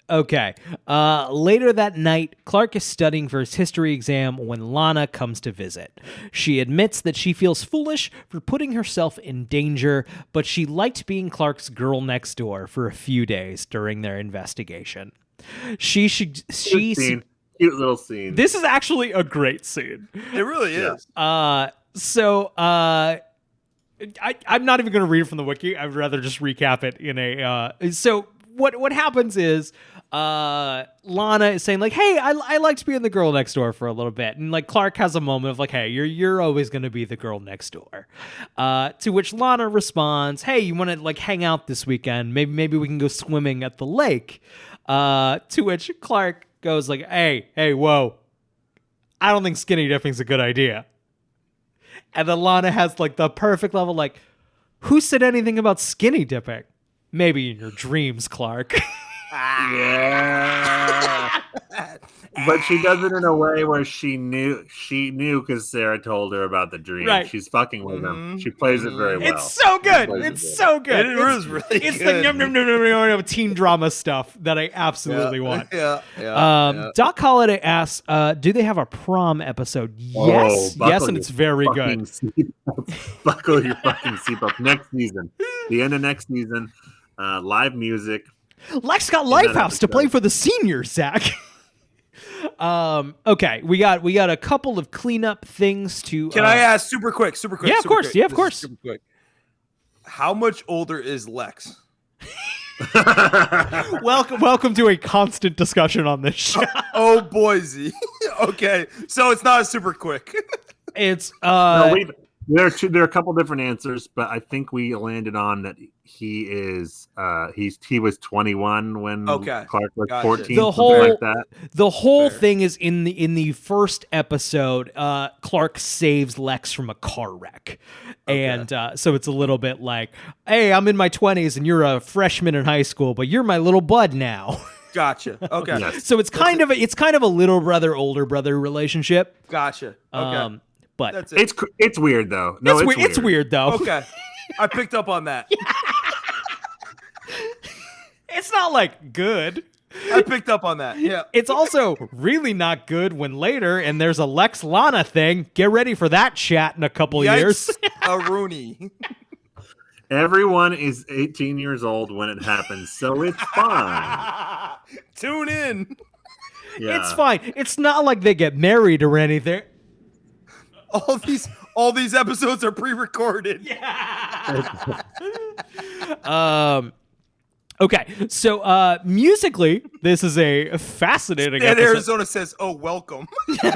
Okay. Later that night, Clark is studying for his history exam when Lana comes to visit. She admits that she feels foolish for putting herself in danger, but she liked being Clark's girl next door for a few days during their investigation. Cute little scene. This is actually a great scene. It really is. I'm not even going to read it from the wiki. I'd rather just recap it in a. So what happens is Lana is saying like, "Hey, I liked being the girl next door for a little bit," and like Clark has a moment of like, "Hey, you're always going to be the girl next door." To which Lana responds, "Hey, you want to like hang out this weekend? Maybe we can go swimming at the lake." To which Clark goes like, "Hey, whoa! I don't think skinny dipping's a good idea." And then Lana has like the perfect level, like, who said anything about skinny dipping? Maybe in your dreams, Clark. Yeah. But she does it in a way where she knew because Sarah told her about the dream. Right. She's fucking with him. She plays it very well. It's so good. It's so good. It is really it's good. the no teen drama stuff that I absolutely want. Yeah. Doc Holliday asks, do they have a prom episode? Yes, and it's very good. Buckle your fucking seatbelt. Next season. The end of next season. Live music. Lex got Lifehouse to play for the seniors, Zach. Okay, we got a couple of cleanup things to. Can I ask super quick? Yeah, of course. Yeah, of course. Super quick. How much older is Lex? Welcome to a constant discussion on this show. Oh, Boise. Okay, so it's not a super quick. It's No, there are a couple different answers, but I think we landed on that he is he was 21 when Clark was 14. The whole Fair. thing is in the first episode, Clark saves Lex from a car wreck. And so it's a little bit like, hey, I'm in my 20s and you're a freshman in high school, but you're my little bud now. Gotcha. Okay. Yes. So it's kind of a little brother older brother relationship. Gotcha. Okay. But that's it. It's weird though. No, it's weird though. Okay. I picked up on that. It's not like good. I picked up on that. Yeah. It's also really not good when later, and there's a Lex Lana thing. Get ready for that chat in a couple years. A Rooney. Everyone is 18 years old when it happens, so it's fine. Tune in. Yeah. It's fine. It's not like they get married or anything. All these episodes are pre-recorded. Yeah. Okay, so musically, this is a fascinating And episode. Arizona says, "Oh, welcome." Yeah,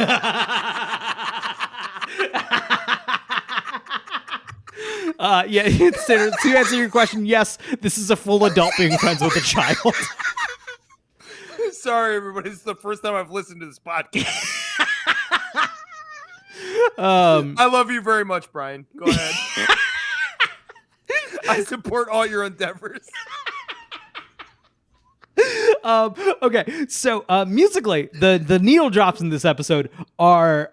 to answer your question, yes, this is a full adult being friends with a child. Sorry, everybody. This is the first time I've listened to this podcast. I love you very much, Brian. Go ahead. I support all your endeavors. Okay, so musically, the needle drops in this episode are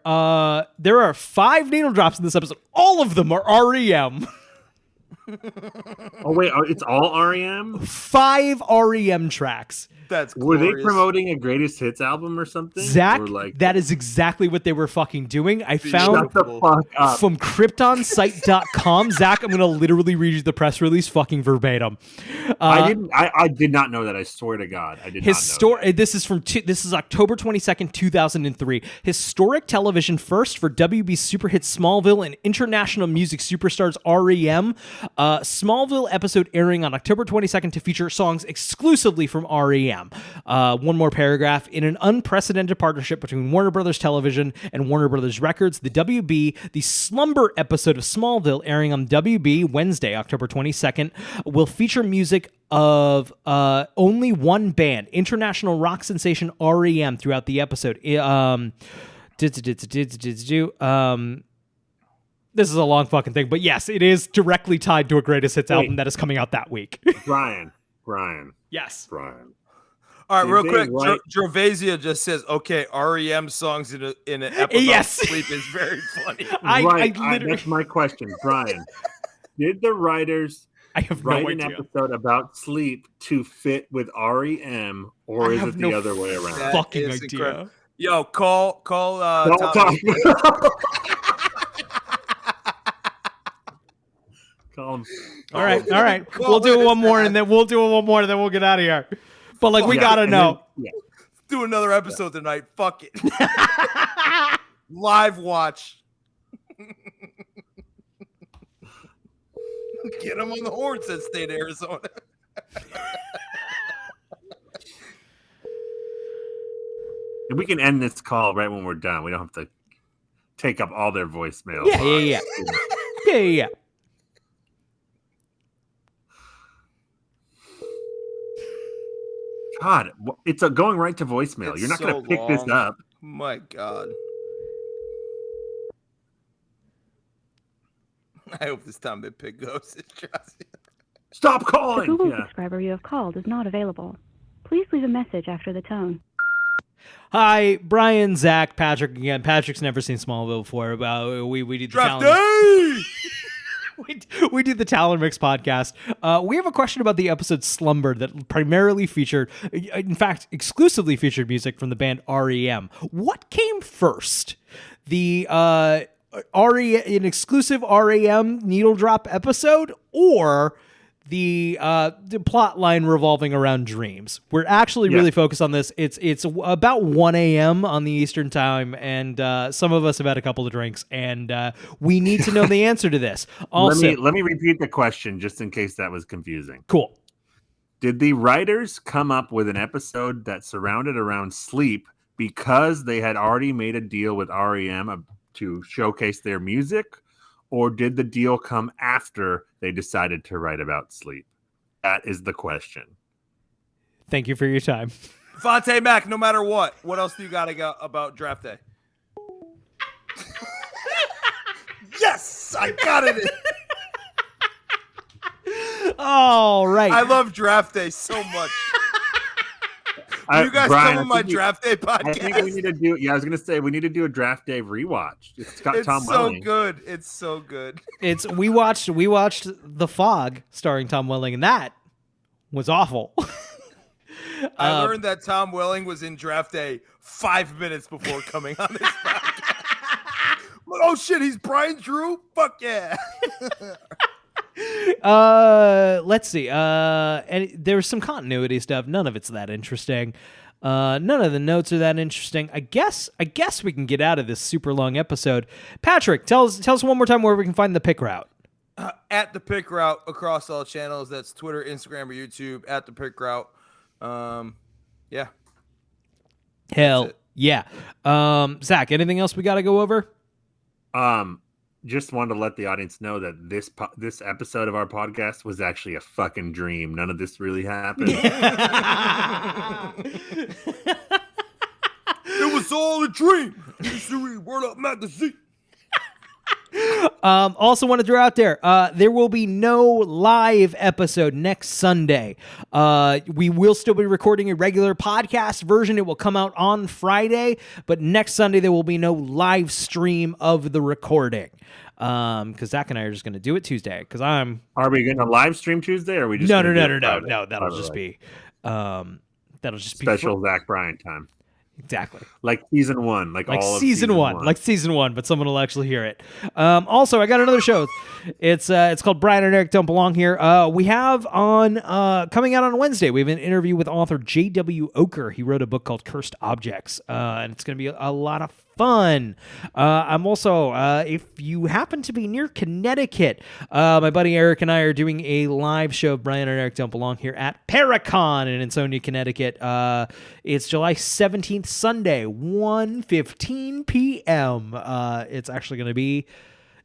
there are 5 needle drops in this episode. All of them are REM. Oh wait, it's all REM? 5 REM tracks. That's Were they glorious. promoting a greatest hits album or something? Zach, Or like, that is exactly what they were fucking doing. I shut found the fuck up. from KryptonSite.com. Zach, I'm going to literally read you the press release fucking verbatim. I did not know that. I swear to God, I did not know that. This is October 22nd, 2003. Historic television first for WB Superhit Smallville and international music superstars REM. Smallville episode airing on October 22nd to feature songs exclusively from REM. One more paragraph. In an unprecedented partnership between Warner Brothers Television and Warner Brothers Records, the WB, the Slumber episode of Smallville airing on WB Wednesday, October 22nd, will feature music of only one band, international rock sensation REM, throughout the episode. This is a long fucking thing, but yes, it is directly tied to a greatest hits album that is coming out that week. Brian. Yes. Brian. All right, Did real they quick. write- Gervasia just says, "Okay, REM songs in an episode Yes. of Sleep is very funny." I literally, That's my question, Brian. Did the writers I have no write an idea. episode about sleep to fit with REM, or I is have it the no other way around? That Fucking is idea. incredible. Yo, call Don't Tom. Call him. All right. Call We'll do it one more, that. and then we'll get out of here. But like, we Yeah, gotta and know. then- yeah. Do another episode tonight. Fuck it. Live watch. Get him on the horn, says State of Arizona. And we can end this call right when we're done. We don't have to take up all their voicemails. Yeah. God, it's going right to voicemail. It's You're not going so to pick this long. up. My God. I hope this time they pick goes. Stop The calling. Google Yeah. subscriber you have called is not available. Please leave a message after the tone. Hi, Brian, Zach, Patrick again. Patrick's never seen Smallville before. We did the Draft Talon. day! we did the Talon Mix podcast. We have a question about the episode Slumber that primarily featured, in fact, exclusively featured music from the band REM. What came first? The an exclusive REM needle drop episode, or the plot line revolving around dreams? We're actually really focused on this. It's about 1 a.m. on the Eastern time, and some of us have had a couple of drinks, and we need to know the answer to this. Also, Let me repeat the question just in case that was confusing. cool. Did the writers come up with an episode that surrounded around sleep because they had already made a deal with REM to showcase their music, or did the deal come after they decided to write about sleep? That is the question. Thank you for your time. Fonte Mac, no matter what else do you got about draft day? Yes, I got it. All right. I love draft day so much. You guys Brian, come on my draft day podcast. I think we need to do. Yeah, I was gonna say we need to do a draft day rewatch. It's got Tom so Welling. good. It's so good. We watched The Fog starring Tom Welling, and that was awful. I learned that Tom Welling was in draft day 5 minutes before coming on this podcast. Oh shit, he's Brian Drew? Fuck yeah. Let's see. And there was some continuity stuff. None of it's that interesting. None of the notes are that interesting. I guess we can get out of this super long episode. Patrick, tell us one more time where we can find the pick route. At the pick route across all channels. That's Twitter, Instagram, or YouTube. At the pick route. Yeah. Hell yeah. Zach, anything else we got to go over? Just wanted to let the audience know that this episode of our podcast was actually a fucking dream. None of this really happened. It was all a dream. You should read Word Up Magazine. Also want to throw out there, there will be no live episode next Sunday. We will still be recording a regular podcast version. It will come out on Friday, but next Sunday there will be no live stream of the recording. Because Zach and I are just going to do it Tuesday. Because Are we going to live stream Tuesday? Or are we just no. That'll Just be special Zach Bryan time. Exactly. Like season one, like all of season one, but someone will actually hear it. Also, I got another show. It's called Brian and Eric Don't Belong Here. We have on coming out on Wednesday. We have an interview with author J.W. Oker. He wrote a book called Cursed Objects, and it's going to be a lot of fun. I'm also, if you happen to be near Connecticut, my buddy Eric and I are doing a live show. Brian and Eric don't belong here at Paracon in Ansonia, Connecticut. It's July 17th, Sunday, 1:15 p.m. It's actually going to be...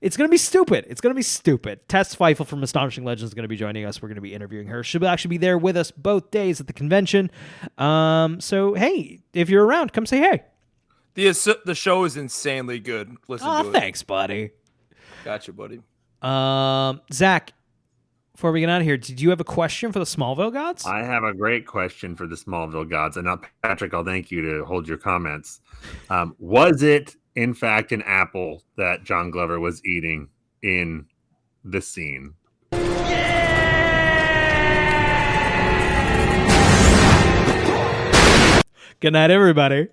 It's going to be stupid. It's going to be stupid. Tess Feifel from Astonishing Legends is going to be joining us. We're going to be interviewing her. She'll actually be there with us both days at the convention. So, hey, if you're around, come say hey. The show is insanely good. Listen to it. Thanks, buddy. Gotcha, buddy. Zach, before we get out of here, did you have a question for the Smallville gods? I have a great question for the Smallville gods. And now, Patrick, I'll thank you to hold your comments. Was it, in fact, an apple that John Glover was eating in the scene? Good night, everybody.